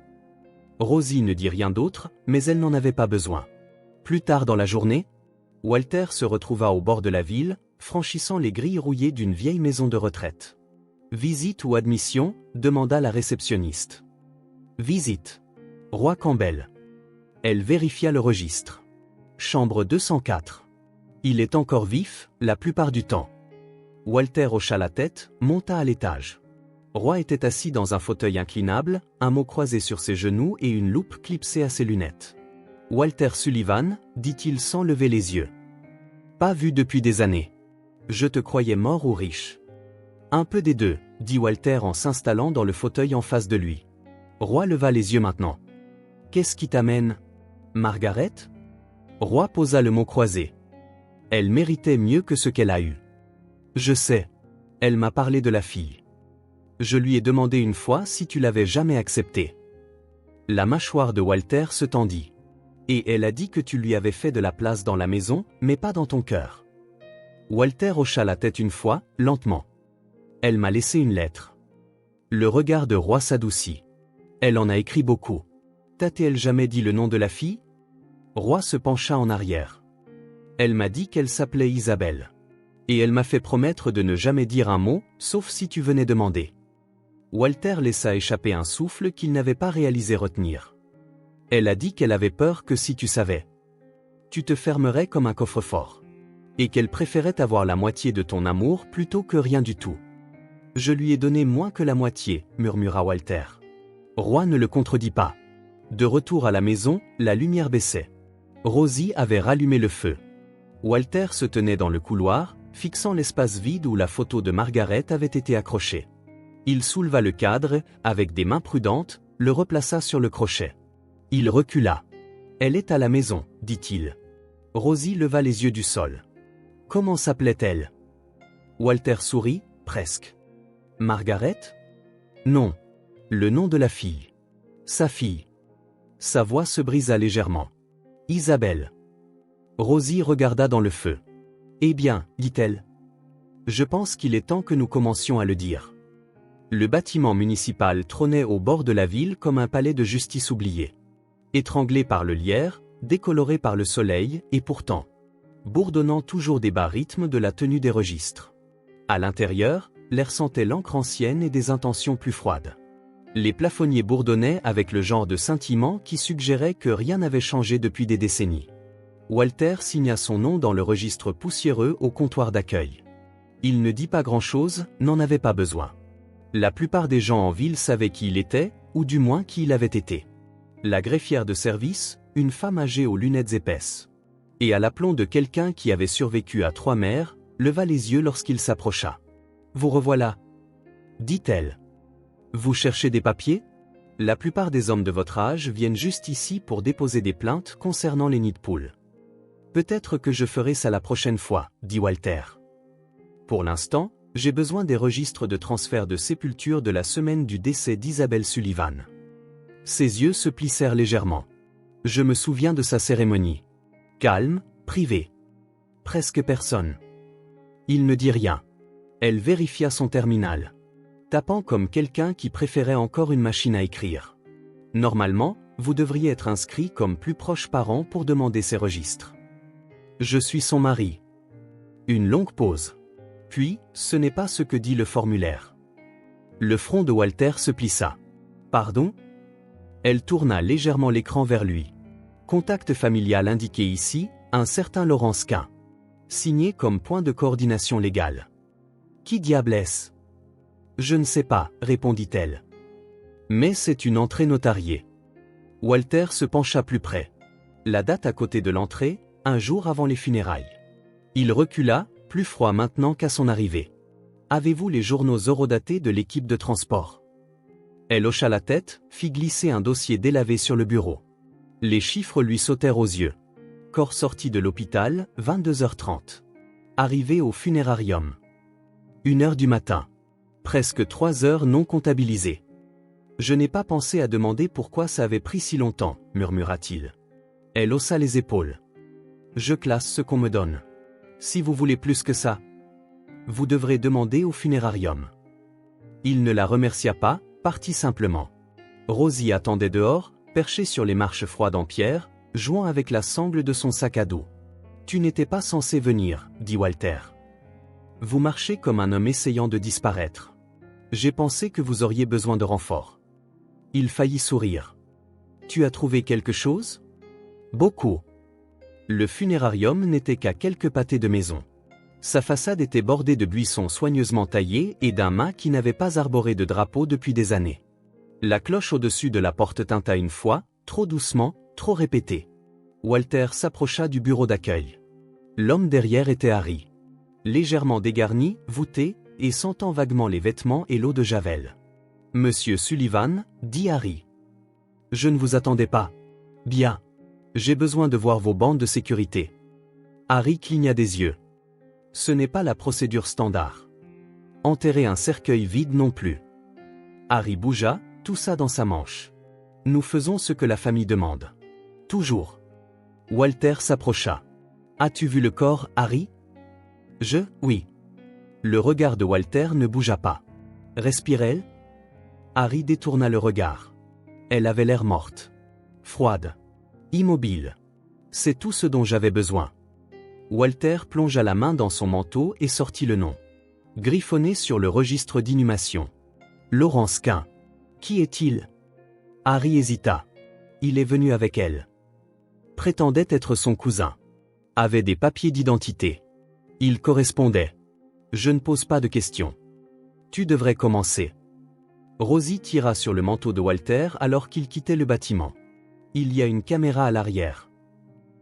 Rosie ne dit rien d'autre, mais elle n'en avait pas besoin. Plus tard dans la journée, Walter se retrouva au bord de la ville, franchissant les grilles rouillées d'une vieille maison de retraite. « Visite ou admission ?» demanda la réceptionniste. « Visite. Roi Campbell. » Elle vérifia le registre. « Chambre 204. » Il est encore vif, la plupart du temps. Walter hocha la tête, monta à l'étage. Roy était assis dans un fauteuil inclinable, un mot croisé sur ses genoux et une loupe clipsée à ses lunettes. « Walter Sullivan » dit-il sans lever les yeux. « Pas vu depuis des années. Je te croyais mort ou riche. »« Un peu des deux » dit Walter en s'installant dans le fauteuil en face de lui. Roy leva les yeux maintenant. « Qu'est-ce qui t'amène ? Margaret ?» Roy posa le mot croisé. Elle méritait mieux que ce qu'elle a eu. Je sais. Elle m'a parlé de la fille. Je lui ai demandé une fois si tu l'avais jamais acceptée. La mâchoire de Walter se tendit. Et elle a dit que tu lui avais fait de la place dans la maison, mais pas dans ton cœur. Walter hocha la tête une fois, lentement. Elle m'a laissé une lettre. Le regard de Roy s'adoucit. Elle en a écrit beaucoup. T'a-t-elle jamais dit le nom de la fille ? Roy se pencha en arrière. Elle m'a dit qu'elle s'appelait Isabelle. Et elle m'a fait promettre de ne jamais dire un mot, sauf si tu venais demander. Walter laissa échapper un souffle qu'il n'avait pas réalisé retenir. Elle a dit qu'elle avait peur que si tu savais, tu te fermerais comme un coffre-fort. Et qu'elle préférait avoir la moitié de ton amour plutôt que rien du tout. Je lui ai donné moins que la moitié, murmura Walter. Roy ne le contredit pas. De retour à la maison, la lumière baissait. Rosie avait rallumé le feu. Walter se tenait dans le couloir, fixant l'espace vide où la photo de Margaret avait été accrochée. Il souleva le cadre, avec des mains prudentes, le replaça sur le crochet. Il recula. « Elle est à la maison, dit-il. » Rosie leva les yeux du sol. « Comment s'appelait-elle » Walter sourit, presque. « Margaret » ? Non. Le nom de la fille. Sa fille. Sa voix se brisa légèrement. « Isabelle. » Rosie regarda dans le feu. « Eh bien, dit-elle. Je pense qu'il est temps que nous commencions à le dire. » Le bâtiment municipal trônait au bord de la ville comme un palais de justice oublié. Étranglé par le lierre, décoloré par le soleil, et pourtant, bourdonnant toujours des bas rythmes de la tenue des registres. À l'intérieur, l'air sentait l'encre ancienne et des intentions plus froides. Les plafonniers bourdonnaient avec le genre de scintillement qui suggérait que rien n'avait changé depuis des décennies. Walter signa son nom dans le registre poussiéreux au comptoir d'accueil. Il ne dit pas grand-chose, n'en avait pas besoin. La plupart des gens en ville savaient qui il était, ou du moins qui il avait été. La greffière de service, une femme âgée aux lunettes épaisses. Et à l'aplomb de quelqu'un qui avait survécu à 3 mères, leva les yeux lorsqu'il s'approcha. « Vous revoilà » dit-elle. « Vous cherchez des papiers ? La plupart des hommes de votre âge viennent juste ici pour déposer des plaintes concernant les nids de poules. Peut-être que je ferai ça la prochaine fois, dit Walter. Pour l'instant, j'ai besoin des registres de transfert de sépulture de la semaine du décès d'Isabelle Sullivan. » Ses yeux se plissèrent légèrement. « Je me souviens de sa cérémonie. Calme, privée. Presque personne. » Il ne dit rien. Elle vérifia son terminal, tapant comme quelqu'un qui préférait encore une machine à écrire. « Normalement, vous devriez être inscrit comme plus proche parent pour demander ces registres. »« Je suis son mari. » Une longue pause. Puis, ce n'est pas ce que dit le formulaire. Le front de Walter se plissa. « Pardon ?» Elle tourna légèrement l'écran vers lui. Contact familial indiqué ici, un certain Laurence Quin. Signé comme point de coordination légale. Qui diable est-ce ? Je ne sais pas, répondit-elle. Mais c'est une entrée notariée. Walter se pencha plus près. La date à côté de l'entrée, un jour avant les funérailles. Il recula, plus froid maintenant qu'à son arrivée. Avez-vous les journaux horodatés de l'équipe de transport ? Elle hocha la tête, fit glisser un dossier délavé sur le bureau. Les chiffres lui sautèrent aux yeux. Corps sorti de l'hôpital, 22h30. Arrivé au funérarium. 1h du matin. Presque 3 heures non comptabilisées. Je n'ai pas pensé à demander pourquoi ça avait pris si longtemps, murmura-t-il. Elle haussa les épaules. Je classe ce qu'on me donne. Si vous voulez plus que ça, vous devrez demander au funérarium. Il ne la remercia pas, partit simplement. Rosie attendait dehors, perchée sur les marches froides en pierre, jouant avec la sangle de son sac à dos. « Tu n'étais pas censé venir, » dit Walter. « Vous marchez comme un homme essayant de disparaître. J'ai pensé que vous auriez besoin de renfort. » Il faillit sourire. « Tu as trouvé quelque chose ? » « Beaucoup. » Le funérarium n'était qu'à quelques pâtés de maison. Sa façade était bordée de buissons soigneusement taillés et d'un mât qui n'avait pas arboré de drapeau depuis des années. La cloche au-dessus de la porte tinta une fois, trop doucement, trop répétée. Walter s'approcha du bureau d'accueil. L'homme derrière était Harry. Légèrement dégarni, voûté, et sentant vaguement les vêtements et l'eau de Javel. « Monsieur Sullivan, » dit Harry. « Je ne vous attendais pas. »« Bien. J'ai besoin de voir vos bandes de sécurité. » Harry cligna des yeux. Ce n'est pas la procédure standard. Enterrer un cercueil vide non plus. Harry bougea, toussa dans sa manche. Nous faisons ce que la famille demande. Toujours. Walter s'approcha. As-tu vu le corps, Harry? Oui. Le regard de Walter ne bougea pas. Respirait-elle? Harry détourna le regard. Elle avait l'air morte. Froide. Immobile. C'est tout ce dont j'avais besoin. Walter plongea la main dans son manteau et sortit le nom. Griffonné sur le registre d'inhumation. Laurence Quint. Qui est-il? Harry hésita. Il est venu avec elle. Prétendait être son cousin. Avait des papiers d'identité. Il correspondait. Je ne pose pas de questions. Tu devrais commencer. Rosie tira sur le manteau de Walter alors qu'il quittait le bâtiment. Il y a une caméra à l'arrière.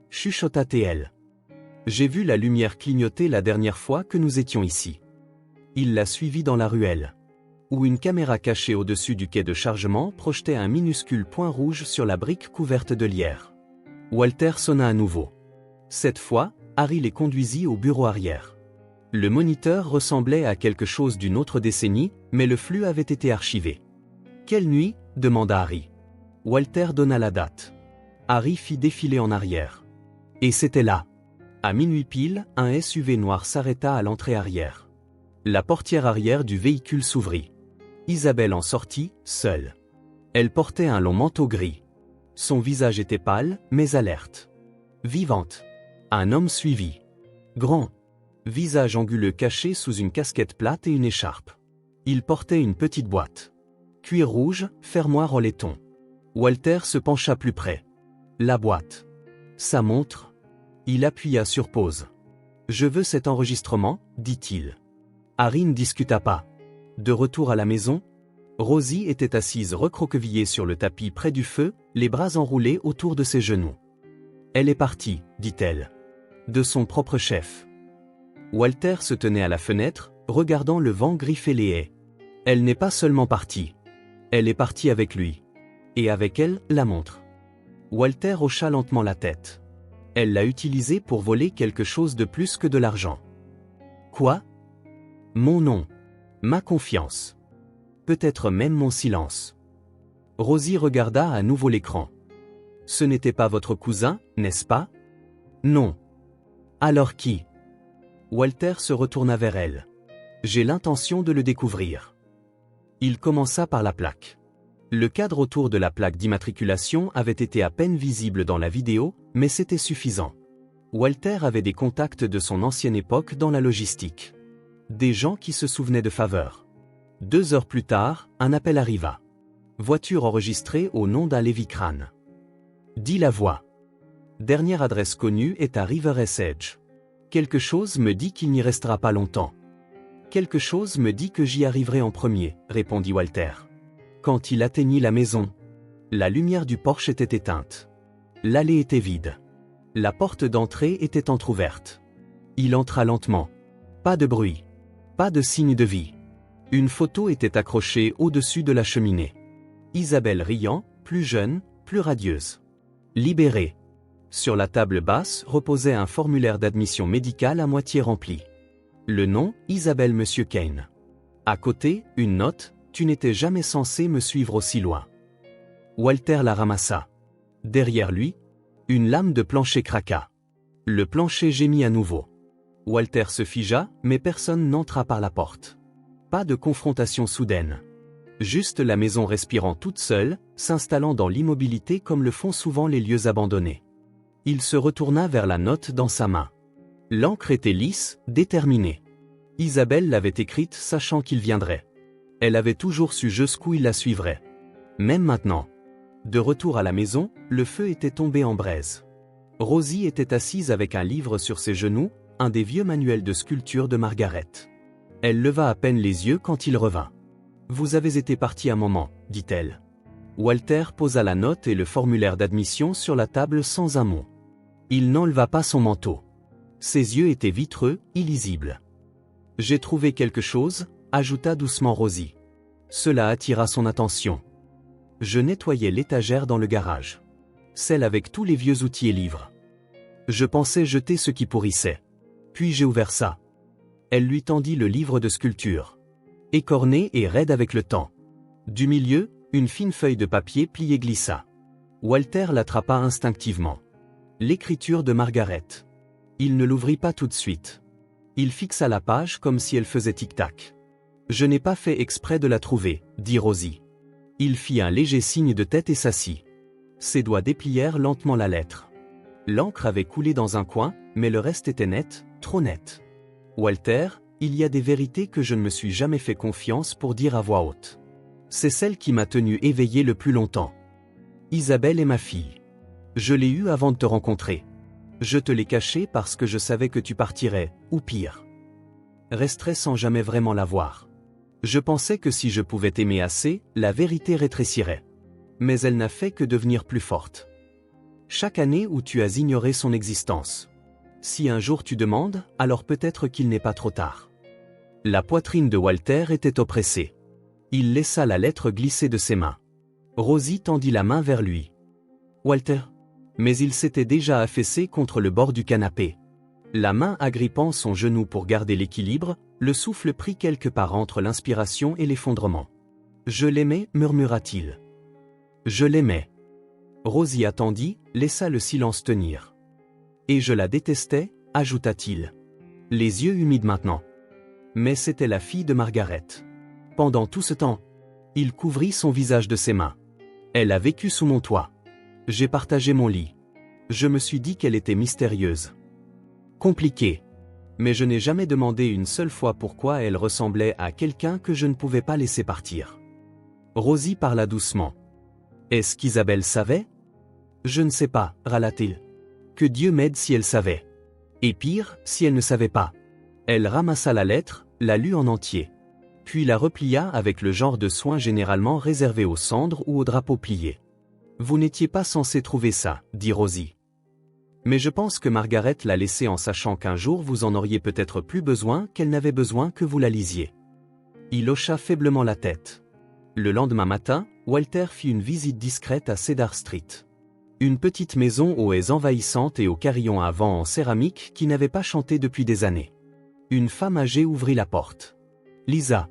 Chuchota-t-elle. J'ai vu la lumière clignoter la dernière fois que nous étions ici. Il l'a suivie dans la ruelle. Où une caméra cachée au-dessus du quai de chargement projetait un minuscule point rouge sur la brique couverte de lierre. Walter sonna à nouveau. Cette fois, Harry les conduisit au bureau arrière. Le moniteur ressemblait à quelque chose d'une autre décennie, mais le flux avait été archivé. « Quelle nuit ?» demanda Harry. Walter donna la date. Harry fit défiler en arrière. Et c'était là. À minuit pile, un SUV noir s'arrêta à l'entrée arrière. La portière arrière du véhicule s'ouvrit. Isabelle en sortit, seule. Elle portait un long manteau gris. Son visage était pâle, mais alerte. Vivante. Un homme suivit. Grand. Visage anguleux caché sous une casquette plate et une écharpe. Il portait une petite boîte. Cuir rouge, fermoir en laiton. Walter se pencha plus près. La boîte. Sa montre. Il appuya sur pause. « Je veux cet enregistrement, » dit-il. Harry ne discuta pas. De retour à la maison, Rosie était assise recroquevillée sur le tapis près du feu, les bras enroulés autour de ses genoux. « Elle est partie, » dit-elle. De son propre chef. Walter se tenait à la fenêtre, regardant le vent griffer les haies. Elle n'est pas seulement partie. Elle est partie avec lui. Et avec elle, la montre. Walter hocha lentement la tête. Elle l'a utilisée pour voler quelque chose de plus que de l'argent. Quoi? Mon nom. Ma confiance. Peut-être même mon silence. Rosie regarda à nouveau l'écran. Ce n'était pas votre cousin, n'est-ce pas? Non. Alors qui? Walter se retourna vers elle. J'ai l'intention de le découvrir. Il commença par la plaque. Le cadre autour de la plaque d'immatriculation avait été à peine visible dans la vidéo, mais c'était suffisant. Walter avait des contacts de son ancienne époque dans la logistique. Des gens qui se souvenaient de faveurs. 2 heures plus tard, un appel arriva. Voiture enregistrée au nom d'un Lévi Crane. Dit la voix. Dernière adresse connue est à River Edge. Quelque chose me dit qu'il n'y restera pas longtemps. Quelque chose me dit que j'y arriverai en premier, répondit Walter. Quand il atteignit la maison, la lumière du porche était éteinte. L'allée était vide. La porte d'entrée était entr'ouverte. Il entra lentement. Pas de bruit. Pas de signe de vie. Une photo était accrochée au-dessus de la cheminée. Isabelle riant, plus jeune, plus radieuse. Libérée. Sur la table basse reposait un formulaire d'admission médicale à moitié rempli. Le nom, Isabelle Monsieur Kane. À côté, une note, tu n'étais jamais censé me suivre aussi loin. Walter la ramassa. Derrière lui, une lame de plancher craqua. Le plancher gémit à nouveau. Walter se figea, mais personne n'entra par la porte. Pas de confrontation soudaine. Juste la maison respirant toute seule, s'installant dans l'immobilité comme le font souvent les lieux abandonnés. Il se retourna vers la note dans sa main. L'encre était lisse, déterminée. Isabelle l'avait écrite sachant qu'il viendrait. Elle avait toujours su jusqu'où il la suivrait. Même maintenant. De retour à la maison, le feu était tombé en braise. Rosie était assise avec un livre sur ses genoux, un des vieux manuels de sculpture de Margaret. Elle leva à peine les yeux quand il revint. « Vous avez été parti un moment, dit-elle. » Walter posa la note et le formulaire d'admission sur la table sans un mot. Il n'enleva pas son manteau. Ses yeux étaient vitreux, illisibles. « J'ai trouvé quelque chose, » ajouta doucement Rosie. Cela attira son attention. « Je nettoyais l'étagère dans le garage. Celle avec tous les vieux outils et livres. Je pensais jeter ce qui pourrissait. Puis j'ai ouvert ça. » Elle lui tendit le livre de sculpture. Écorné et raide avec le temps. Du milieu, une fine feuille de papier pliée glissa. Walter l'attrapa instinctivement. L'écriture de Margaret. Il ne l'ouvrit pas tout de suite. Il fixa la page comme si elle faisait tic-tac. « Je n'ai pas fait exprès de la trouver, » dit Rosie. Il fit un léger signe de tête et s'assit. Ses doigts déplièrent lentement la lettre. L'encre avait coulé dans un coin, mais le reste était net, trop net. « Walter, il y a des vérités que je ne me suis jamais fait confiance pour dire à voix haute. C'est celle qui m'a tenu éveillé le plus longtemps. Isabelle est ma fille. Je l'ai eue avant de te rencontrer. Je te l'ai cachée parce que je savais que tu partirais, ou pire. Resterais sans jamais vraiment la voir. Je pensais que si je pouvais t'aimer assez, la vérité rétrécirait. Mais elle n'a fait que devenir plus forte. Chaque année où tu as ignoré son existence. Si un jour tu demandes, alors peut-être qu'il n'est pas trop tard. » La poitrine de Walter était oppressée. Il laissa la lettre glisser de ses mains. Rosie tendit la main vers lui. « Walter ?» Mais il s'était déjà affaissé contre le bord du canapé. La main agrippant son genou pour garder l'équilibre, le souffle prit quelque part entre l'inspiration et l'effondrement. « Je l'aimais, murmura-t-il. Je l'aimais. » Rosie attendit, laissa le silence tenir. « Et je la détestais, ajouta-t-il. Les yeux humides maintenant. Mais c'était la fille de Margaret. Pendant tout ce temps, il couvrit son visage de ses mains. Elle a vécu sous mon toit. J'ai partagé mon lit. Je me suis dit qu'elle était mystérieuse. Compliquée. Mais je n'ai jamais demandé une seule fois pourquoi elle ressemblait à quelqu'un que je ne pouvais pas laisser partir. » Rosie parla doucement. « Est-ce qu'Isabelle savait ? » ?»« Je ne sais pas, râla-t-il. Que Dieu m'aide si elle savait. Et pire, si elle ne savait pas. » Elle ramassa la lettre, la lut en entier. Puis la replia avec le genre de soin généralement réservé aux cendres ou aux drapeaux pliés. « Vous n'étiez pas censé trouver ça, » dit Rosie. « Mais je pense que Margaret l'a laissée en sachant qu'un jour vous en auriez peut-être plus besoin qu'elle n'avait besoin que vous la lisiez. » Il hocha faiblement la tête. Le lendemain matin, Walter fit une visite discrète à Cedar Street. Une petite maison aux haies envahissantes et aux carillons à vent en céramique qui n'avait pas chanté depuis des années. Une femme âgée ouvrit la porte. Lisa.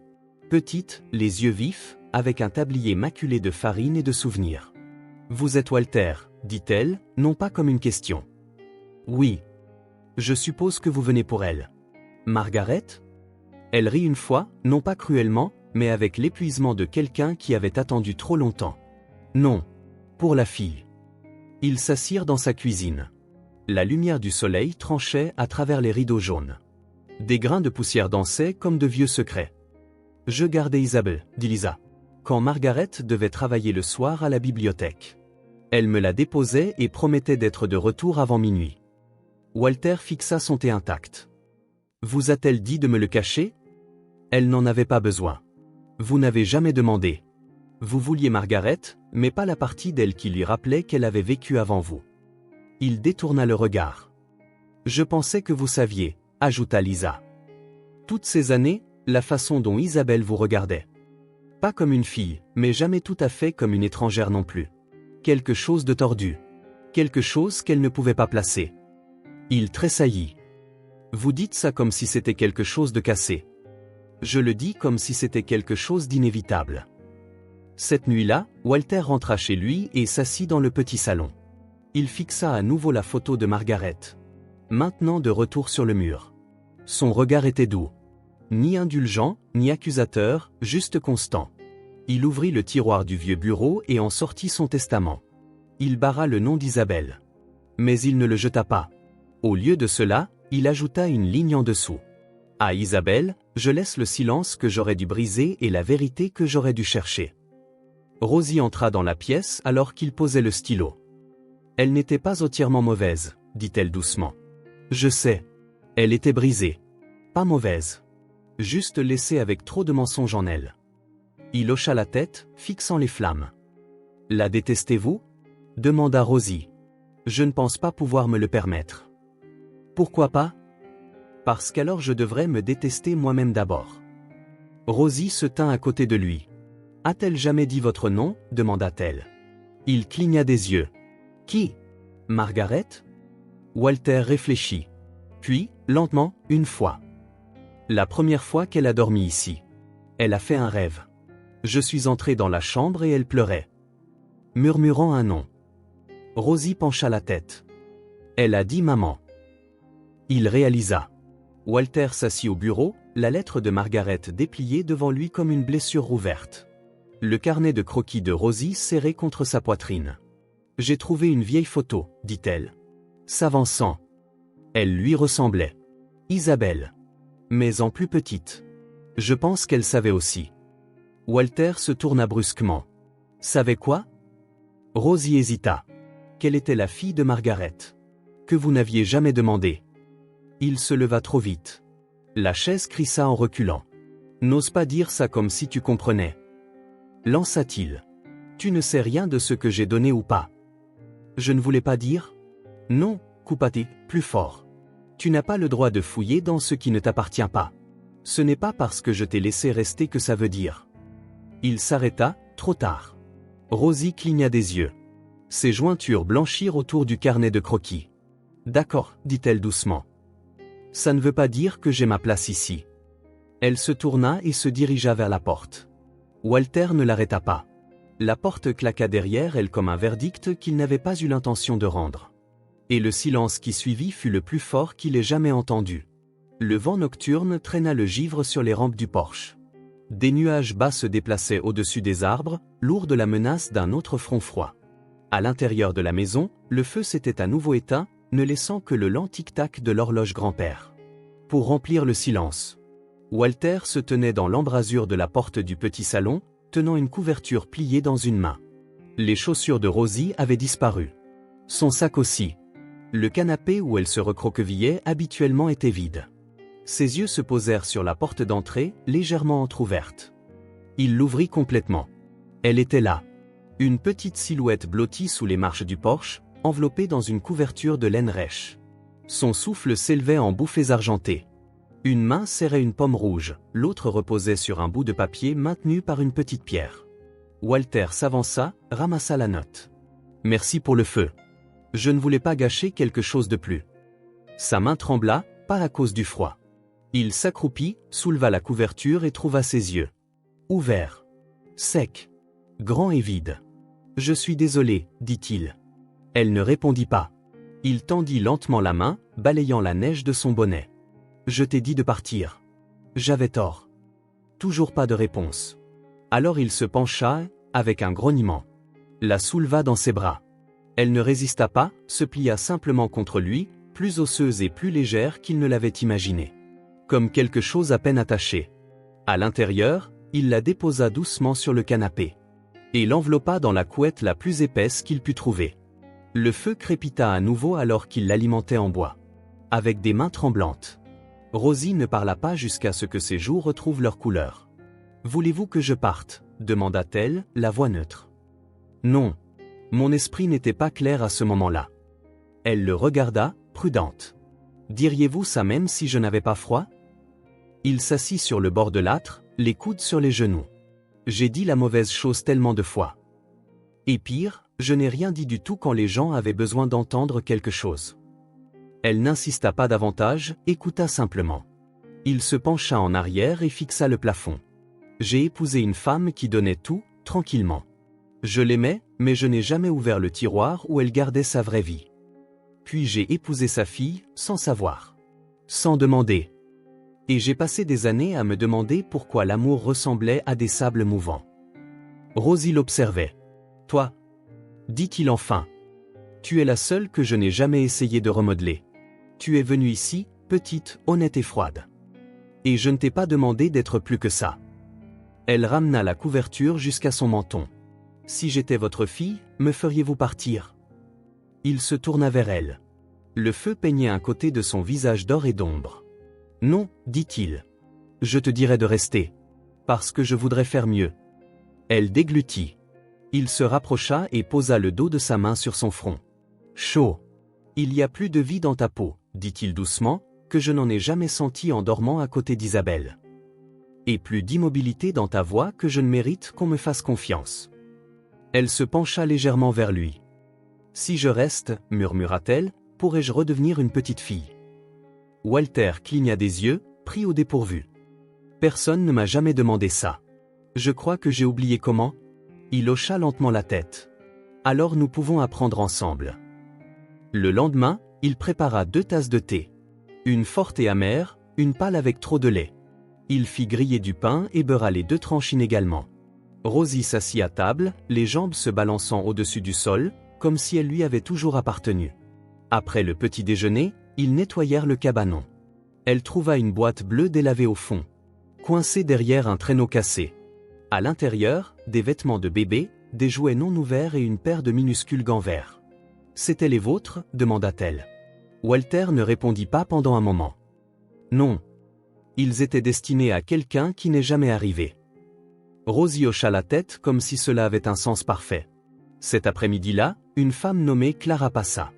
Petite, les yeux vifs, avec un tablier maculé de farine et de souvenirs. « Vous êtes Walter, » dit-elle, non pas comme une question. « Oui. Je suppose que vous venez pour elle. »« Margaret ?» Elle rit une fois, non pas cruellement, mais avec l'épuisement de quelqu'un qui avait attendu trop longtemps. « Non. Pour la fille. » Ils s'assirent dans sa cuisine. La lumière du soleil tranchait à travers les rideaux jaunes. Des grains de poussière dansaient comme de vieux secrets. « Je gardais Isabelle, » dit Lisa, quand Margaret devait travailler le soir à la bibliothèque. Elle me la déposait et promettait d'être de retour avant minuit. Walter fixa son thé intact. « Vous a-t-elle dit de me le cacher ? » Elle n'en avait pas besoin. Vous n'avez jamais demandé. Vous vouliez Margaret, mais pas la partie d'elle qui lui rappelait qu'elle avait vécu avant vous. Il détourna le regard. « Je pensais que vous saviez, » ajouta Lisa. « Toutes ces années, la façon dont Isabelle vous regardait. Pas comme une fille, mais jamais tout à fait comme une étrangère non plus. Quelque chose de tordu. Quelque chose qu'elle ne pouvait pas placer. » Il tressaillit. « Vous dites ça comme si c'était quelque chose de cassé. Je le dis comme si c'était quelque chose d'inévitable. » Cette nuit-là, Walter rentra chez lui et s'assit dans le petit salon. Il fixa à nouveau la photo de Margaret. Maintenant de retour sur le mur. Son regard était doux. Ni indulgent, ni accusateur, juste constant. Il ouvrit le tiroir du vieux bureau et en sortit son testament. Il barra le nom d'Isabelle. Mais il ne le jeta pas. Au lieu de cela, il ajouta une ligne en dessous. À Isabelle, je laisse le silence que j'aurais dû briser et la vérité que j'aurais dû chercher. Rosie entra dans la pièce alors qu'il posait le stylo. Elle n'était pas entièrement mauvaise, dit-elle doucement. Je sais. Elle était brisée. Pas mauvaise. Juste laissée avec trop de mensonges en elle. Il hocha la tête, fixant les flammes. La détestez-vous ? Demanda Rosie. Je ne pense pas pouvoir me le permettre. Pourquoi pas ? Parce qu'alors je devrais me détester moi-même d'abord. Rosie se tint à côté de lui. A-t-elle jamais dit votre nom ? Demanda-t-elle. Il cligna des yeux. Qui ? Margaret ? Walter réfléchit. Puis, lentement, une fois. La première fois qu'elle a dormi ici. Elle a fait un rêve. Je suis entré dans la chambre et elle pleurait. Murmurant un nom. Rosie pencha la tête. Elle a dit maman. Il réalisa. Walter s'assit au bureau, la lettre de Margaret dépliée devant lui comme une blessure rouverte. Le carnet de croquis de Rosie serré contre sa poitrine. J'ai trouvé une vieille photo, dit-elle. S'avançant. Elle lui ressemblait. Isabelle. Mais en plus petite. Je pense qu'elle savait aussi. Walter se tourna brusquement. Savait quoi ? Rosie hésita. Quelle était la fille de Margaret ? Que vous n'aviez jamais demandé. Il se leva trop vite. La chaise crissa en reculant. N'ose pas dire ça comme si tu comprenais. Lança-t-il. Tu ne sais rien de ce que j'ai donné ou pas. Je ne voulais pas dire ? Non, coupa-t-il, plus fort. Tu n'as pas le droit de fouiller dans ce qui ne t'appartient pas. Ce n'est pas parce que je t'ai laissé rester que ça veut dire. Il s'arrêta, trop tard. Rosie cligna des yeux. Ses jointures blanchirent autour du carnet de croquis. D'accord, dit-elle doucement. Ça ne veut pas dire que j'ai ma place ici. Elle se tourna et se dirigea vers la porte. Walter ne l'arrêta pas. La porte claqua derrière elle comme un verdict qu'il n'avait pas eu l'intention de rendre. Et le silence qui suivit fut le plus fort qu'il ait jamais entendu. Le vent nocturne traîna le givre sur les rampes du porche. Des nuages bas se déplaçaient au-dessus des arbres, lourds de la menace d'un autre front froid. À l'intérieur de la maison, le feu s'était à nouveau éteint, ne laissant que le lent tic-tac de l'horloge grand-père. Pour remplir le silence, Walter se tenait dans l'embrasure de la porte du petit salon, tenant une couverture pliée dans une main. Les chaussures de Rosie avaient disparu. Son sac aussi. Le canapé où elle se recroquevillait habituellement était vide. Ses yeux se posèrent sur la porte d'entrée, légèrement entr'ouverte. Il l'ouvrit complètement. Elle était là. Une petite silhouette blottie sous les marches du porche, enveloppée dans une couverture de laine rêche. Son souffle s'élevait en bouffées argentées. Une main serrait une pomme rouge, l'autre reposait sur un bout de papier maintenu par une petite pierre. Walter s'avança, ramassa la note. Merci pour le feu. Je ne voulais pas gâcher quelque chose de plus. Sa main trembla, pas à cause du froid. Il s'accroupit, souleva la couverture et trouva ses yeux. Ouverts. Secs. Grands et vides. Je suis désolé, dit-il. Elle ne répondit pas. Il tendit lentement la main, balayant la neige de son bonnet. Je t'ai dit de partir. J'avais tort. Toujours pas de réponse. Alors il se pencha, avec un grognement. La souleva dans ses bras. Elle ne résista pas, se plia simplement contre lui, plus osseuse et plus légère qu'il ne l'avait imaginé. Comme quelque chose à peine attaché. À l'intérieur, il la déposa doucement sur le canapé. Et l'enveloppa dans la couette la plus épaisse qu'il put trouver. Le feu crépita à nouveau alors qu'il l'alimentait en bois. Avec des mains tremblantes. Rosie ne parla pas jusqu'à ce que ses joues retrouvent leur couleur. « Voulez-vous que je parte » demanda-t-elle, la voix neutre. Non. Mon esprit n'était pas clair à ce moment-là. Elle le regarda, prudente. « Diriez-vous ça même si je n'avais pas froid » Il s'assit sur le bord de l'âtre, les coudes sur les genoux. « J'ai dit la mauvaise chose tellement de fois. Et pire, je n'ai rien dit du tout quand les gens avaient besoin d'entendre quelque chose. » Elle n'insista pas davantage, écouta simplement. Il se pencha en arrière et fixa le plafond. J'ai épousé une femme qui donnait tout, tranquillement. Je l'aimais, mais je n'ai jamais ouvert le tiroir où elle gardait sa vraie vie. Puis j'ai épousé sa fille, sans savoir. Sans demander. Et j'ai passé des années à me demander pourquoi l'amour ressemblait à des sables mouvants. Rosie l'observait. Toi, dit-il enfin. Tu es la seule que je n'ai jamais essayé de remodeler. Tu es venue ici, petite, honnête et froide. Et je ne t'ai pas demandé d'être plus que ça. Elle ramena la couverture jusqu'à son menton. Si j'étais votre fille, me feriez-vous partir? Il se tourna vers elle. Le feu peignait un côté de son visage d'or et d'ombre. Non, dit-il. Je te dirais de rester. Parce que je voudrais faire mieux. Elle déglutit. Il se rapprocha et posa le dos de sa main sur son front. Chaud. Il y a plus de vie dans ta peau, dit-il doucement, que je n'en ai jamais senti en dormant à côté d'Isabelle. Et plus d'immobilité dans ta voix que je ne mérite qu'on me fasse confiance. Elle se pencha légèrement vers lui. Si je reste, murmura-t-elle, pourrais-je redevenir une petite fille? Walter cligna des yeux, pris au dépourvu. Personne ne m'a jamais demandé ça. Je crois que j'ai oublié comment. Il hocha lentement la tête. Alors nous pouvons apprendre ensemble. Le lendemain, il prépara 2 tasses de thé. Une forte et amère, une pâle avec trop de lait. Il fit griller du pain et beurra les 2 tranches inégalement. Rosie s'assit à table, les jambes se balançant au-dessus du sol, comme si elle lui avait toujours appartenu. Après le petit déjeuner, ils nettoyèrent le cabanon. Elle trouva une boîte bleue délavée au fond, coincée derrière un traîneau cassé. À l'intérieur, des vêtements de bébé, des jouets non ouverts et une paire de minuscules gants verts. « C'étaient les vôtres ?» demanda-t-elle. Walter ne répondit pas pendant un moment. « Non. Ils étaient destinés à quelqu'un qui n'est jamais arrivé. » Rosie hocha la tête comme si cela avait un sens parfait. Cet après-midi-là, une femme nommée Clara passa.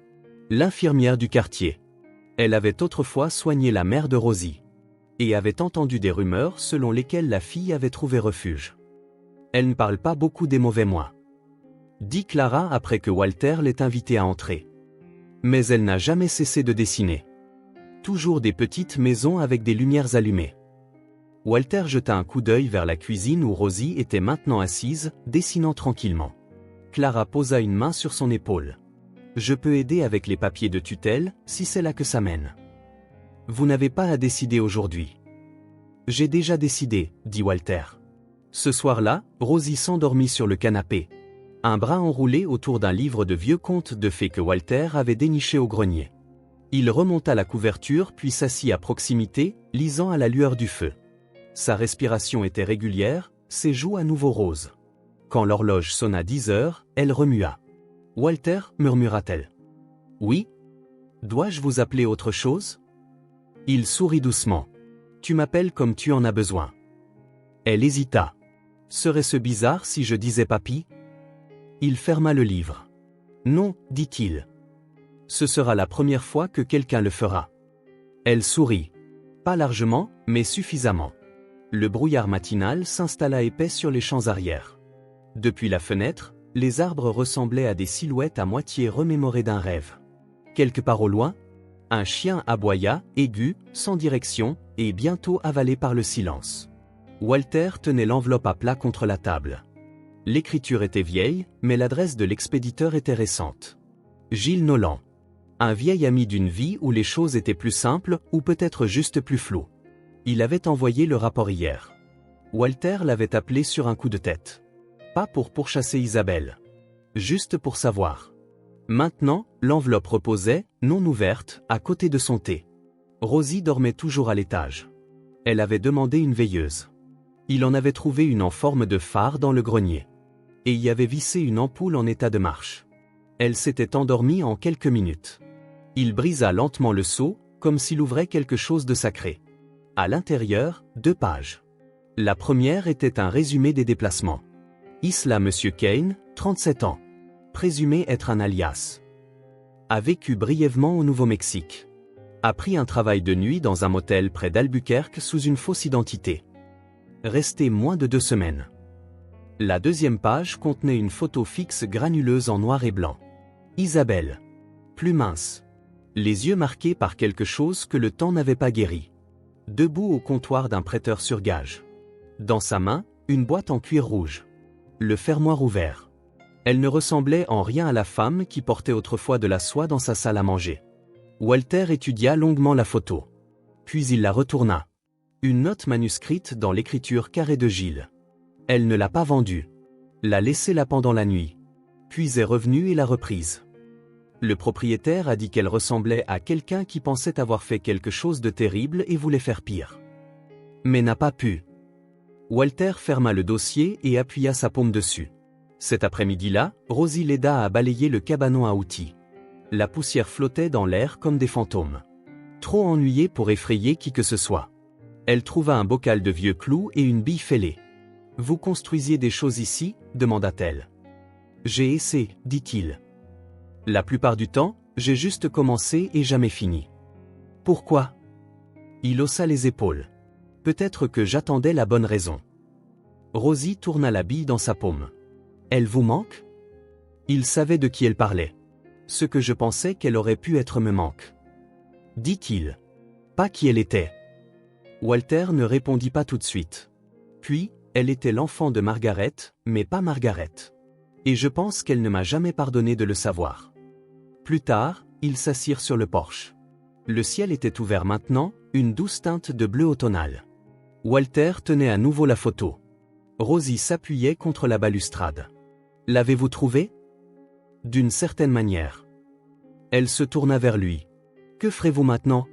L'infirmière du quartier. Elle avait autrefois soigné la mère de Rosie. Et avait entendu des rumeurs selon lesquelles la fille avait trouvé refuge. Elle ne parle pas beaucoup des mauvais mois, dit Clara après que Walter l'ait invitée à entrer. Mais elle n'a jamais cessé de dessiner. Toujours des petites maisons avec des lumières allumées. Walter jeta un coup d'œil vers la cuisine où Rosie était maintenant assise, dessinant tranquillement. Clara posa une main sur son épaule. « Je peux aider avec les papiers de tutelle, si c'est là que ça mène. » « Vous n'avez pas à décider aujourd'hui. »« J'ai déjà décidé, » dit Walter. Ce soir-là, Rosie s'endormit sur le canapé, un bras enroulé autour d'un livre de vieux contes de fées que Walter avait déniché au grenier. Il remonta la couverture puis s'assit à proximité, lisant à la lueur du feu. Sa respiration était régulière, ses joues à nouveau roses. Quand l'horloge sonna 10 heures, elle remua. « Walter, murmura-t-elle. Oui? Dois-je vous appeler autre chose? » Il sourit doucement. « Tu m'appelles comme tu en as besoin. » Elle hésita. « Serait-ce bizarre si je disais papy? » Il ferma le livre. « Non, dit-il. Ce sera la première fois que quelqu'un le fera. » Elle sourit. Pas largement, mais suffisamment. Le brouillard matinal s'installa épais sur les champs arrière. Depuis la fenêtre, les arbres ressemblaient à des silhouettes à moitié remémorées d'un rêve. Quelque part au loin, un chien aboya, aigu, sans direction, et bientôt avalé par le silence. Walter tenait l'enveloppe à plat contre la table. L'écriture était vieille, mais l'adresse de l'expéditeur était récente. Gilles Nolan. Un vieil ami d'une vie où les choses étaient plus simples, ou peut-être juste plus floues. Il avait envoyé le rapport hier. Walter l'avait appelé sur un coup de tête. Pas pour pourchasser Isabelle. Juste pour savoir. Maintenant, l'enveloppe reposait, non ouverte, à côté de son thé. Rosie dormait toujours à l'étage. Elle avait demandé une veilleuse. Il en avait trouvé une en forme de phare dans le grenier. Et y avait vissé une ampoule en état de marche. Elle s'était endormie en quelques minutes. Il brisa lentement le seau, comme s'il ouvrait quelque chose de sacré. À l'intérieur, 2 pages. La première était un résumé des déplacements. Isla Monsieur Kane, 37 ans. Présumé être un alias. A vécu brièvement au Nouveau-Mexique. A pris un travail de nuit dans un motel près d'Albuquerque sous une fausse identité. Resté moins de 2 semaines. La deuxième page contenait une photo fixe granuleuse en noir et blanc. Isabelle. Plus mince. Les yeux marqués par quelque chose que le temps n'avait pas guéri. Debout au comptoir d'un prêteur sur gage. Dans sa main, une boîte en cuir rouge. Le fermoir ouvert. Elle ne ressemblait en rien à la femme qui portait autrefois de la soie dans sa salle à manger. Walter étudia longuement la photo. Puis il la retourna. Une note manuscrite dans l'écriture carrée de Gilles. Elle ne l'a pas vendue. l'a laissée là pendant la nuit. Puis est revenu et l'a reprise. Le propriétaire a dit qu'elle ressemblait à quelqu'un qui pensait avoir fait quelque chose de terrible et voulait faire pire. Mais n'a pas pu. Walter ferma le dossier et appuya sa paume dessus. Cet après-midi-là, Rosie l'aida à balayer le cabanon à outils. La poussière flottait dans l'air comme des fantômes. Trop ennuyée pour effrayer qui que ce soit. Elle trouva un bocal de vieux clous et une bille fêlée. « Vous construisiez des choses ici ?» demanda-t-elle. « J'ai essayé, dit-il. La plupart du temps, j'ai juste commencé et jamais fini. » Pourquoi ? Il haussa les épaules. Peut-être que j'attendais la bonne raison. Rosie tourna la bille dans sa paume. « Elle vous manque ?» Il savait de qui elle parlait. Ce que je pensais qu'elle aurait pu être me manque. Dit-il. Pas qui elle était. Walter ne répondit pas tout de suite. Puis, elle était l'enfant de Margaret, mais pas Margaret. Et je pense qu'elle ne m'a jamais pardonné de le savoir. Plus tard, ils s'assirent sur le porche. Le ciel était ouvert maintenant, une douce teinte de bleu automnal. Walter tenait à nouveau la photo. Rosie s'appuyait contre la balustrade. L'avez-vous trouvée ? D'une certaine manière. Elle se tourna vers lui. Que ferez-vous maintenant ?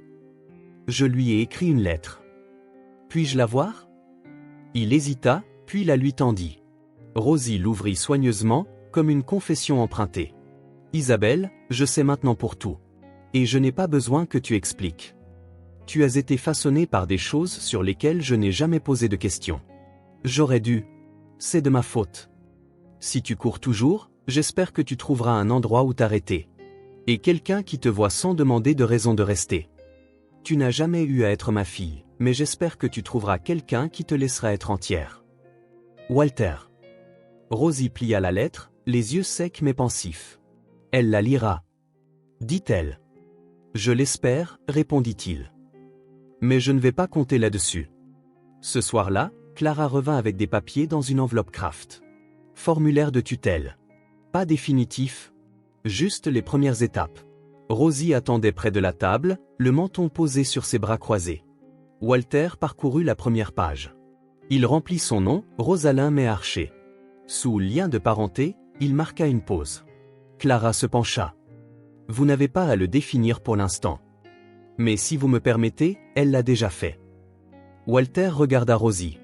Je lui ai écrit une lettre. Puis-je la voir ? Il hésita, puis la lui tendit. Rosie l'ouvrit soigneusement, comme une confession empruntée. Isabelle, je sais maintenant pour tout. Et je n'ai pas besoin que tu expliques. Tu as été façonnée par des choses sur lesquelles je n'ai jamais posé de questions. J'aurais dû. C'est de ma faute. Si tu cours toujours, j'espère que tu trouveras un endroit où t'arrêter. Et quelqu'un qui te voit sans demander de raison de rester. Tu n'as jamais eu à être ma fille, mais j'espère que tu trouveras quelqu'un qui te laissera être entière. Walter. Rosie plia la lettre, les yeux secs mais pensifs. Elle la lira. Dit-elle. Je l'espère, répondit-il. Mais je ne vais pas compter là-dessus. Ce soir-là, Clara revint avec des papiers dans une enveloppe Kraft. Formulaire de tutelle. Pas définitif. Juste les premières étapes. Rosie attendait près de la table, le menton posé sur ses bras croisés. Walter parcourut la première page. Il remplit son nom, Rosalind Méarcher. Sous lien de parenté, il marqua une pause. Clara se pencha. Vous n'avez pas à le définir pour l'instant. Mais si vous me permettez, elle l'a déjà fait. Walter regarda Rosie.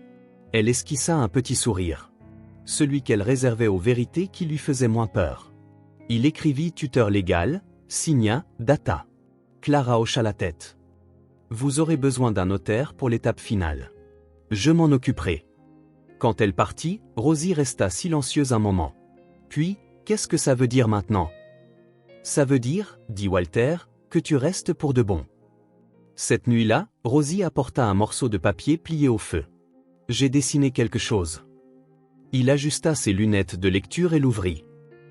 Elle esquissa un petit sourire. Celui qu'elle réservait aux vérités qui lui faisaient moins peur. Il écrivit tuteur légal, signa, data. Clara hocha la tête. Vous aurez besoin d'un notaire pour l'étape finale. Je m'en occuperai. Quand elle partit, Rosie resta silencieuse un moment. Puis, qu'est-ce que ça veut dire maintenant ? Ça veut dire, dit Walter, que tu restes pour de bon. Cette nuit-là, Rosie apporta un morceau de papier plié au feu. J'ai dessiné quelque chose. Il ajusta ses lunettes de lecture et l'ouvrit.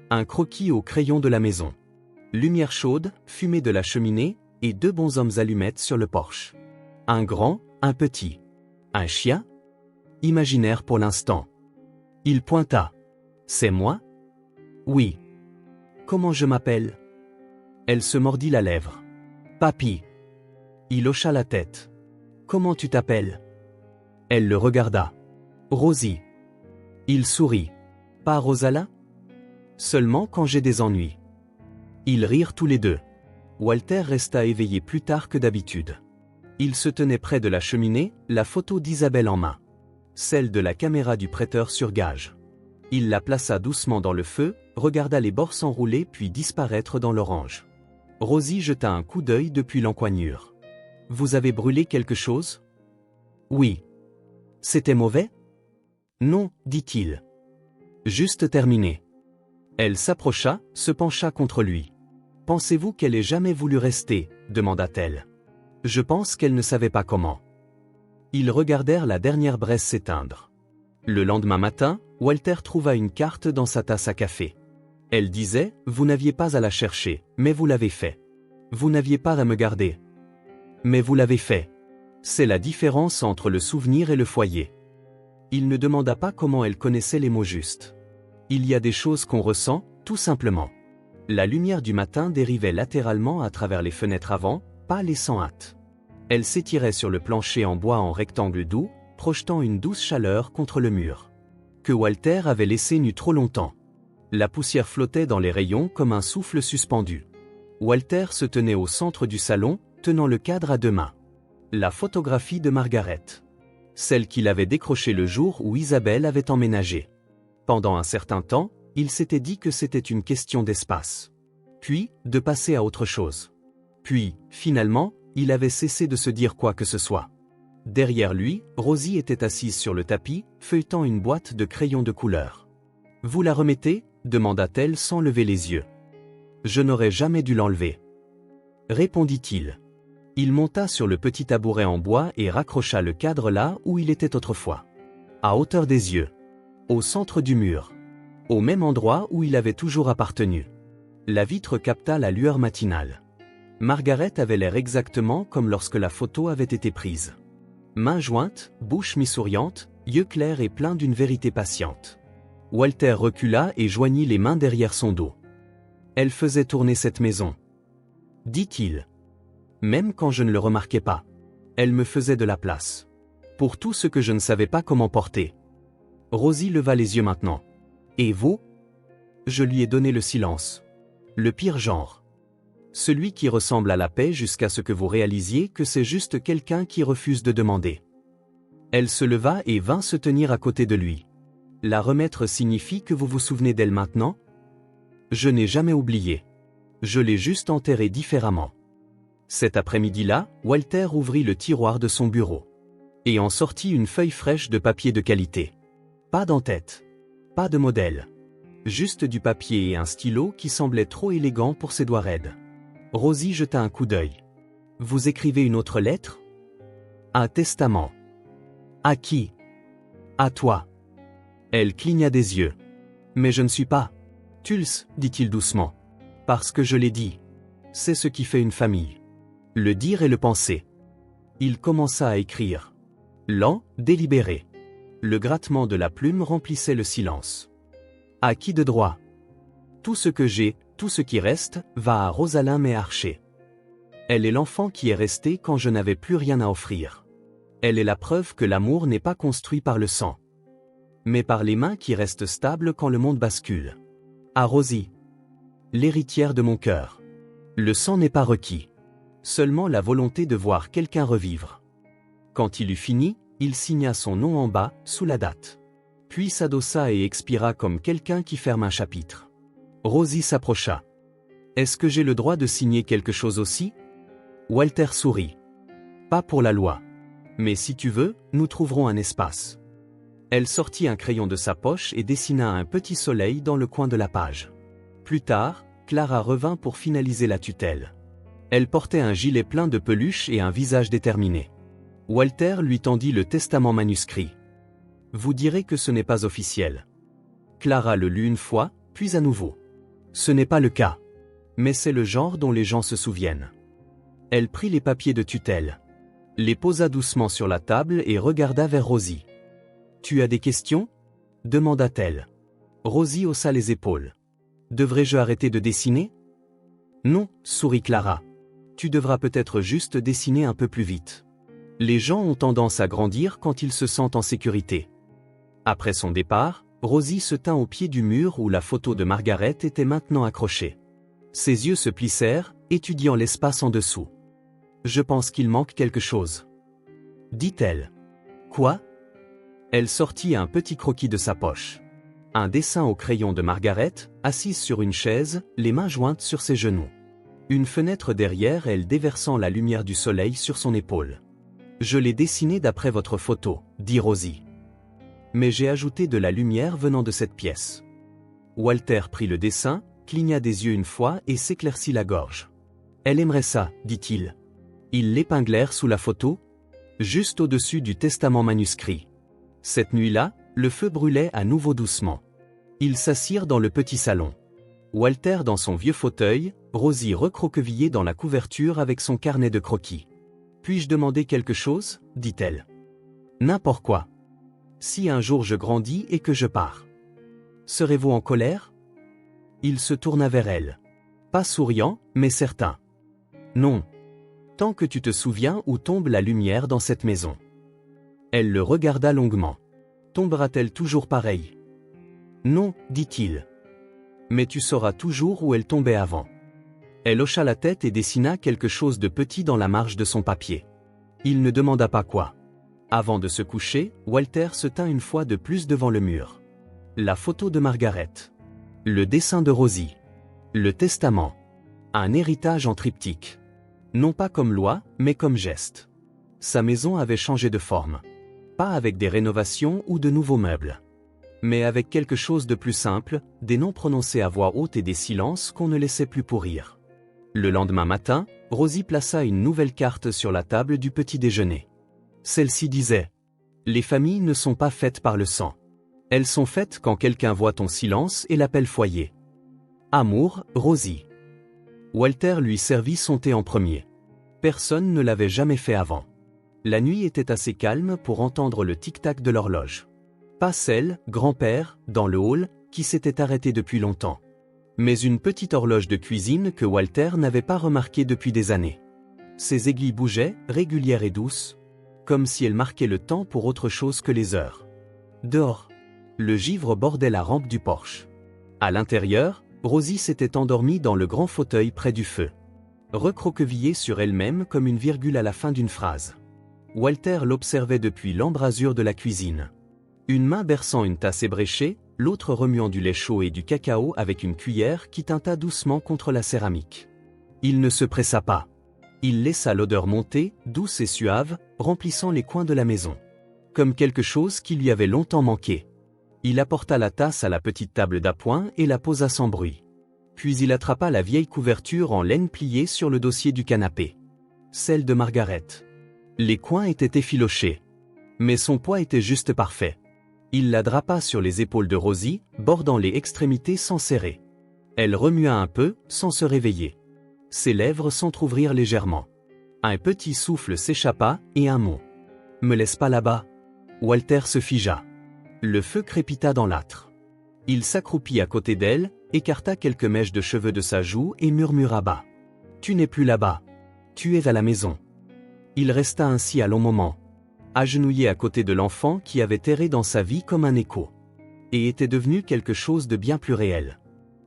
Un croquis au crayon de la maison. Lumière chaude, fumée de la cheminée, et deux bonshommes allumettes sur le porche. Un grand, un petit. Un chien ? Imaginaire pour l'instant. Il pointa. C'est moi ? Oui. Comment je m'appelle ? Elle se mordit la lèvre. Papy. Il hocha la tête. Comment tu t'appelles ? Elle le regarda. Rosie. Il sourit. Pas Rosalind ? Seulement quand j'ai des ennuis. Ils rirent tous les deux. Walter resta éveillé plus tard que d'habitude. Il se tenait près de la cheminée, la photo d'Isabelle en main. Celle de la caméra du prêteur sur gage. Il la plaça doucement dans le feu, regarda les bords s'enrouler puis disparaître dans l'orange. Rosie jeta un coup d'œil depuis l'encoignure. « Vous avez brûlé quelque chose ? » « Oui. »« C'était mauvais ? » ?»« Non, dit-il. »« Juste terminé. » Elle s'approcha, se pencha contre lui. « Pensez-vous qu'elle ait jamais voulu rester ? » demanda-t-elle. « Je pense qu'elle ne savait pas comment. » Ils regardèrent la dernière braise s'éteindre. Le lendemain matin, Walter trouva une carte dans sa tasse à café. Elle disait « Vous n'aviez pas à la chercher, mais vous l'avez fait. Vous n'aviez pas à me garder. Mais vous l'avez fait. C'est la différence entre le souvenir et le foyer. » Il ne demanda pas comment elle connaissait les mots justes. Il y a des choses qu'on ressent, tout simplement. La lumière du matin dérivait latéralement à travers les fenêtres avant, pas laissant hâte. Elle s'étirait sur le plancher en bois en rectangle doux, projetant une douce chaleur contre le mur. que Walter avait laissée nue trop longtemps. La poussière flottait dans les rayons comme un souffle suspendu. Walter se tenait au centre du salon, tenant le cadre à deux mains. La photographie de Margaret. Celle qu'il avait décrochée le jour où Isabelle avait emménagé. Pendant un certain temps, il s'était dit que c'était une question d'espace. Puis, de passer à autre chose. Puis, finalement, il avait cessé de se dire quoi que ce soit. Derrière lui, Rosie était assise sur le tapis, feuilletant une boîte de crayons de couleur. « Vous la remettez » demanda-t-elle sans lever les yeux. « Je n'aurais jamais dû l'enlever. » répondit-il. Il monta sur le petit tabouret en bois et raccrocha le cadre là où il était autrefois. À hauteur des yeux. Au centre du mur. Au même endroit où il avait toujours appartenu. La vitre capta la lueur matinale. Margaret avait l'air exactement comme lorsque la photo avait été prise. Mains jointes, bouche mi-souriante, yeux clairs et pleins d'une vérité patiente. Walter recula et joignit les mains derrière son dos. « Elle faisait tourner cette maison. » dit-il. Même quand je ne le remarquais pas. Elle me faisait de la place. Pour tout ce que je ne savais pas comment porter. Rosie leva les yeux maintenant. « Et vous » Je lui ai donné le silence. Le pire genre. Celui qui ressemble à la paix jusqu'à ce que vous réalisiez que c'est juste quelqu'un qui refuse de demander. Elle se leva et vint se tenir à côté de lui. La remettre signifie que vous vous souvenez d'elle maintenant ? Je n'ai jamais oublié. Je l'ai juste enterrée différemment. Cet après-midi-là, Walter ouvrit le tiroir de son bureau. Et en sortit une feuille fraîche de papier de qualité. Pas d'en-tête. Pas de modèle. Juste du papier et un stylo qui semblait trop élégant pour ses doigts raides. Rosie jeta un coup d'œil. « Vous écrivez une autre lettre ?»« Un testament. »« À qui ?»« À toi. » Elle cligna des yeux. « Mais je ne suis pas. »« Tuls, dit-il doucement. »« Parce que je l'ai dit. C'est ce qui fait une famille. » Le dire et le penser. Il commença à écrire. Lent, délibéré. Le grattement de la plume remplissait le silence. « À qui de droit ? Tout ce que j'ai, tout ce qui reste, va à Rosalind Méarcher. Elle est l'enfant qui est resté quand je n'avais plus rien à offrir. Elle est la preuve que l'amour n'est pas construit par le sang, mais par les mains qui restent stables quand le monde bascule. À Rosie, l'héritière de mon cœur. Le sang n'est pas requis. Seulement la volonté de voir quelqu'un revivre. » Quand il eut fini, il signa son nom en bas, sous la date. Puis s'adossa et expira comme quelqu'un qui ferme un chapitre. Rosie s'approcha. « Est-ce que j'ai le droit de signer quelque chose aussi ?» Walter sourit. « Pas pour la loi. Mais si tu veux, nous trouverons un espace. » Elle sortit un crayon de sa poche et dessina un petit soleil dans le coin de la page. Plus tard, Clara revint pour finaliser la tutelle. Elle portait un gilet plein de peluches et un visage déterminé. Walter lui tendit le testament manuscrit. « Vous direz que ce n'est pas officiel. » Clara le lut une fois, puis à nouveau. « Ce n'est pas le cas. Mais c'est le genre dont les gens se souviennent. » Elle prit les papiers de tutelle. Les posa doucement sur la table et regarda vers Rosie. « Tu as des questions ?» demanda-t-elle. Rosie haussa les épaules. « Devrais-je arrêter de dessiner ?»« Non, » sourit Clara. « Tu devras peut-être juste dessiner un peu plus vite. Les gens ont tendance à grandir quand ils se sentent en sécurité. » Après son départ, Rosie se tint au pied du mur où la photo de Margaret était maintenant accrochée. Ses yeux se plissèrent, étudiant l'espace en dessous. « Je pense qu'il manque quelque chose. » dit-elle. « Quoi ?» Elle sortit un petit croquis de sa poche. Un dessin au crayon de Margaret, assise sur une chaise, les mains jointes sur ses genoux. Une fenêtre derrière elle déversant la lumière du soleil sur son épaule. « Je l'ai dessiné d'après votre photo, » dit Rosie. « Mais j'ai ajouté de la lumière venant de cette pièce. » Walter prit le dessin, cligna des yeux une fois et s'éclaircit la gorge. « Elle aimerait ça, dit-il. » Ils l'épinglèrent sous la photo, juste au-dessus du testament manuscrit. Cette nuit-là, le feu brûlait à nouveau doucement. Ils s'assirent dans le petit salon. Walter dans son vieux fauteuil, Rosie recroquevillée dans la couverture avec son carnet de croquis. « Puis-je demander quelque chose ?» dit-elle. « N'importe quoi. Si un jour je grandis et que je pars. Serez-vous en colère ?» Il se tourna vers elle. Pas souriant, mais certain. « Non. Tant que tu te souviens où tombe la lumière dans cette maison. » Elle le regarda longuement. « Tombera-t-elle toujours pareille? Non, dit-il. Mais tu sauras toujours où elle tombait avant. Elle hocha la tête et dessina quelque chose de petit dans la marge de son papier. Il ne demanda pas quoi. Avant de se coucher, Walter se tint une fois de plus devant le mur. La photo de Margaret. Le dessin de Rosie. Le testament. Un héritage en triptyque. Non pas comme loi, mais comme geste. Sa maison avait changé de forme. Pas avec des rénovations ou de nouveaux meubles. Mais avec quelque chose de plus simple, des noms prononcés à voix haute et des silences qu'on ne laissait plus pourrir. Le lendemain matin, Rosie plaça une nouvelle carte sur la table du petit déjeuner. Celle-ci disait « Les familles ne sont pas faites par le sang. Elles sont faites quand quelqu'un voit ton silence et l'appelle foyer. Amour, Rosie. » Walter lui servit son thé en premier. Personne ne l'avait jamais fait avant. La nuit était assez calme pour entendre le tic-tac de l'horloge. Pas celle, grand-père, dans le hall, qui s'était arrêtée depuis longtemps. Mais une petite horloge de cuisine que Walter n'avait pas remarquée depuis des années. Ses aiguilles bougeaient, régulières et douces, comme si elles marquaient le temps pour autre chose que les heures. Dehors, le givre bordait la rampe du porche. À l'intérieur, Rosie s'était endormie dans le grand fauteuil près du feu. Recroquevillée sur elle-même comme une virgule à la fin d'une phrase. Walter l'observait depuis l'embrasure de la cuisine. Une main berçant une tasse ébréchée, l'autre remuant du lait chaud et du cacao avec une cuillère qui tinta doucement contre la céramique. Il ne se pressa pas. Il laissa l'odeur monter, douce et suave, remplissant les coins de la maison. Comme quelque chose qui lui avait longtemps manqué. Il apporta la tasse à la petite table d'appoint et la posa sans bruit. Puis il attrapa la vieille couverture en laine pliée sur le dossier du canapé. Celle de Margaret. Les coins étaient effilochés. Mais son poids était juste parfait. Il la drapa sur les épaules de Rosie, bordant les extrémités sans serrer. Elle remua un peu, sans se réveiller. Ses lèvres s'entr'ouvrirent légèrement. Un petit souffle s'échappa, et un mot. « Me laisse pas là-bas !» Walter se figea. Le feu crépita dans l'âtre. Il s'accroupit à côté d'elle, écarta quelques mèches de cheveux de sa joue et murmura bas. « Tu n'es plus là-bas. Tu es à la maison. » Il resta ainsi à long moment. Agenouillé à côté de l'enfant qui avait erré dans sa vie comme un écho. Et était devenu quelque chose de bien plus réel.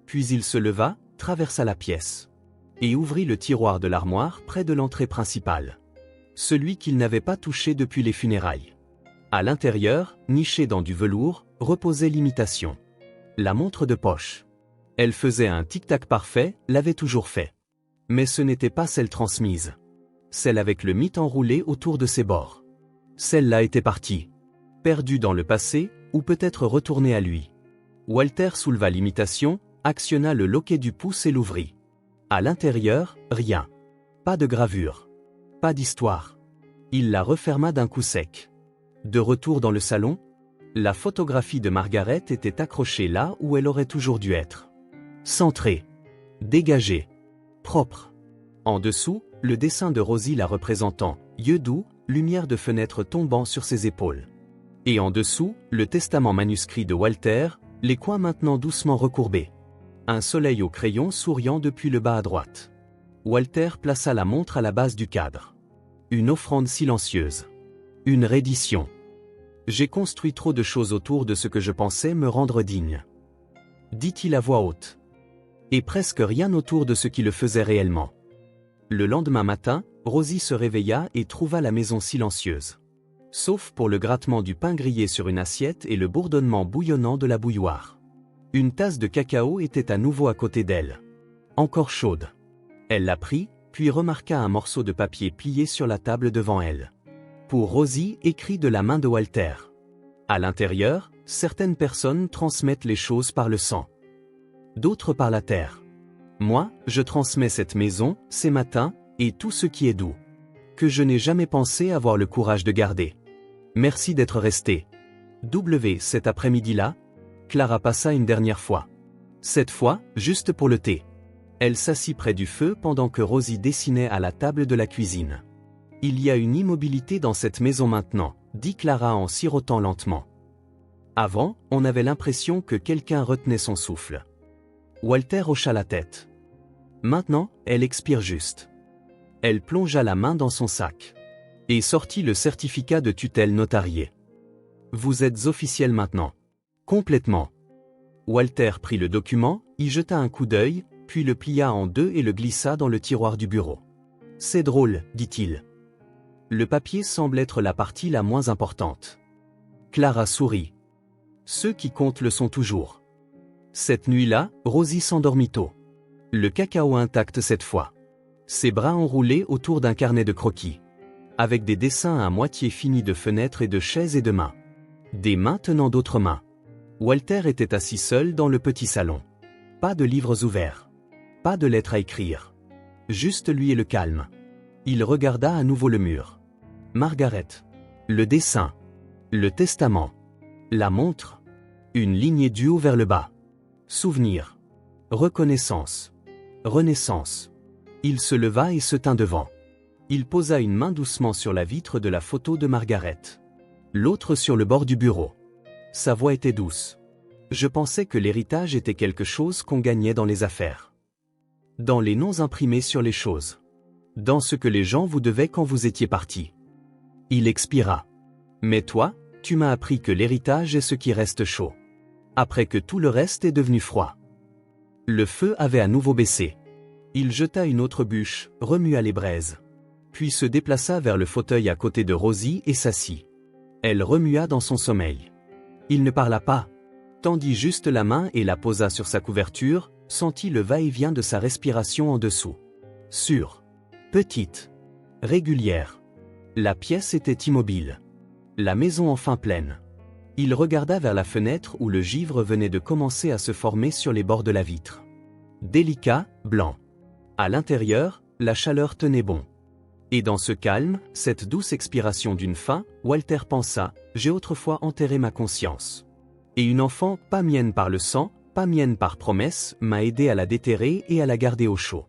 Puis il se leva, traversa la pièce. Et ouvrit le tiroir de l'armoire près de l'entrée principale. Celui qu'il n'avait pas touché depuis les funérailles. À l'intérieur, niché dans du velours, reposait l'imitation. La montre de poche. Elle faisait un tic-tac parfait, l'avait toujours fait. Mais ce n'était pas celle transmise. Celle avec le mythe enroulé autour de ses bords. Celle-là était partie. Perdue dans le passé, ou peut-être retournée à lui. Walter souleva l'imitation, actionna le loquet du pouce et l'ouvrit. À l'intérieur, rien. Pas de gravure. Pas d'histoire. Il la referma d'un coup sec. De retour dans le salon, la photographie de Margaret était accrochée là où elle aurait toujours dû être. Centrée. Dégagée. Propre. En dessous, le dessin de Rosie la représentant, yeux doux, lumière de fenêtre tombant sur ses épaules. Et en dessous, le testament manuscrit de Walter, les coins maintenant doucement recourbés. Un soleil au crayon souriant depuis le bas à droite. Walter plaça la montre à la base du cadre. Une offrande silencieuse. Une reddition. J'ai construit trop de choses autour de ce que je pensais me rendre digne. Dit-il à voix haute. Et presque rien autour de ce qui le faisait réellement. Le lendemain matin, Rosie se réveilla et trouva la maison silencieuse. Sauf pour le grattement du pain grillé sur une assiette et le bourdonnement bouillonnant de la bouilloire. Une tasse de cacao était à nouveau à côté d'elle. Encore chaude. Elle la prit, puis remarqua un morceau de papier plié sur la table devant elle. Pour Rosie, écrit de la main de Walter. À l'intérieur, certaines personnes transmettent les choses par le sang. D'autres par la terre. Moi, je transmets cette maison, ces matins, et tout ce qui est doux. Que je n'ai jamais pensé avoir le courage de garder. Merci d'être resté. Cet après-midi-là, Clara passa une dernière fois. Cette fois, juste pour le thé. Elle s'assit près du feu pendant que Rosie dessinait à la table de la cuisine. Il y a une immobilité dans cette maison maintenant, dit Clara en sirotant lentement. Avant, on avait l'impression que quelqu'un retenait son souffle. Walter hocha la tête. Maintenant, elle expire juste. Elle plongea la main dans son sac. Et sortit le certificat de tutelle notarié. Vous êtes officiel maintenant. Complètement. Walter prit le document, y jeta un coup d'œil, puis le plia en deux et le glissa dans le tiroir du bureau. C'est drôle, dit-il. Le papier semble être la partie la moins importante. Clara sourit. Ceux qui comptent le sont toujours. Cette nuit-là, Rosie s'endormit tôt. Le cacao intact cette fois. Ses bras enroulés autour d'un carnet de croquis. Avec des dessins à moitié finis de fenêtres et de chaises et de mains. Des mains tenant d'autres mains. Walter était assis seul dans le petit salon. Pas de livres ouverts. Pas de lettres à écrire. Juste lui et le calme. Il regarda à nouveau le mur. Margaret. Le dessin. Le testament. La montre. Une lignée du haut vers le bas. Souvenir. Reconnaissance. Renaissance. Il se leva et se tint devant. Il posa une main doucement sur la vitre de la photo de Margaret. L'autre sur le bord du bureau. Sa voix était douce. Je pensais que l'héritage était quelque chose qu'on gagnait dans les affaires. Dans les noms imprimés sur les choses. Dans ce que les gens vous devaient quand vous étiez partis. Il expira. Mais toi, tu m'as appris que l'héritage est ce qui reste chaud. Après que tout le reste est devenu froid. Le feu avait à nouveau baissé. Il jeta une autre bûche, remua les braises. Puis se déplaça vers le fauteuil à côté de Rosie et s'assit. Elle remua dans son sommeil. Il ne parla pas. Tendit juste la main et la posa sur sa couverture, sentit le va-et-vient de sa respiration en dessous. Sûre. Petite. Régulière. La pièce était immobile. La maison enfin pleine. Il regarda vers la fenêtre où le givre venait de commencer à se former sur les bords de la vitre. Délicat, blanc. À l'intérieur, la chaleur tenait bon. Et dans ce calme, cette douce expiration d'une fin, Walter pensa, j'ai autrefois enterré ma conscience. Et une enfant, pas mienne par le sang, pas mienne par promesse, m'a aidé à la déterrer et à la garder au chaud.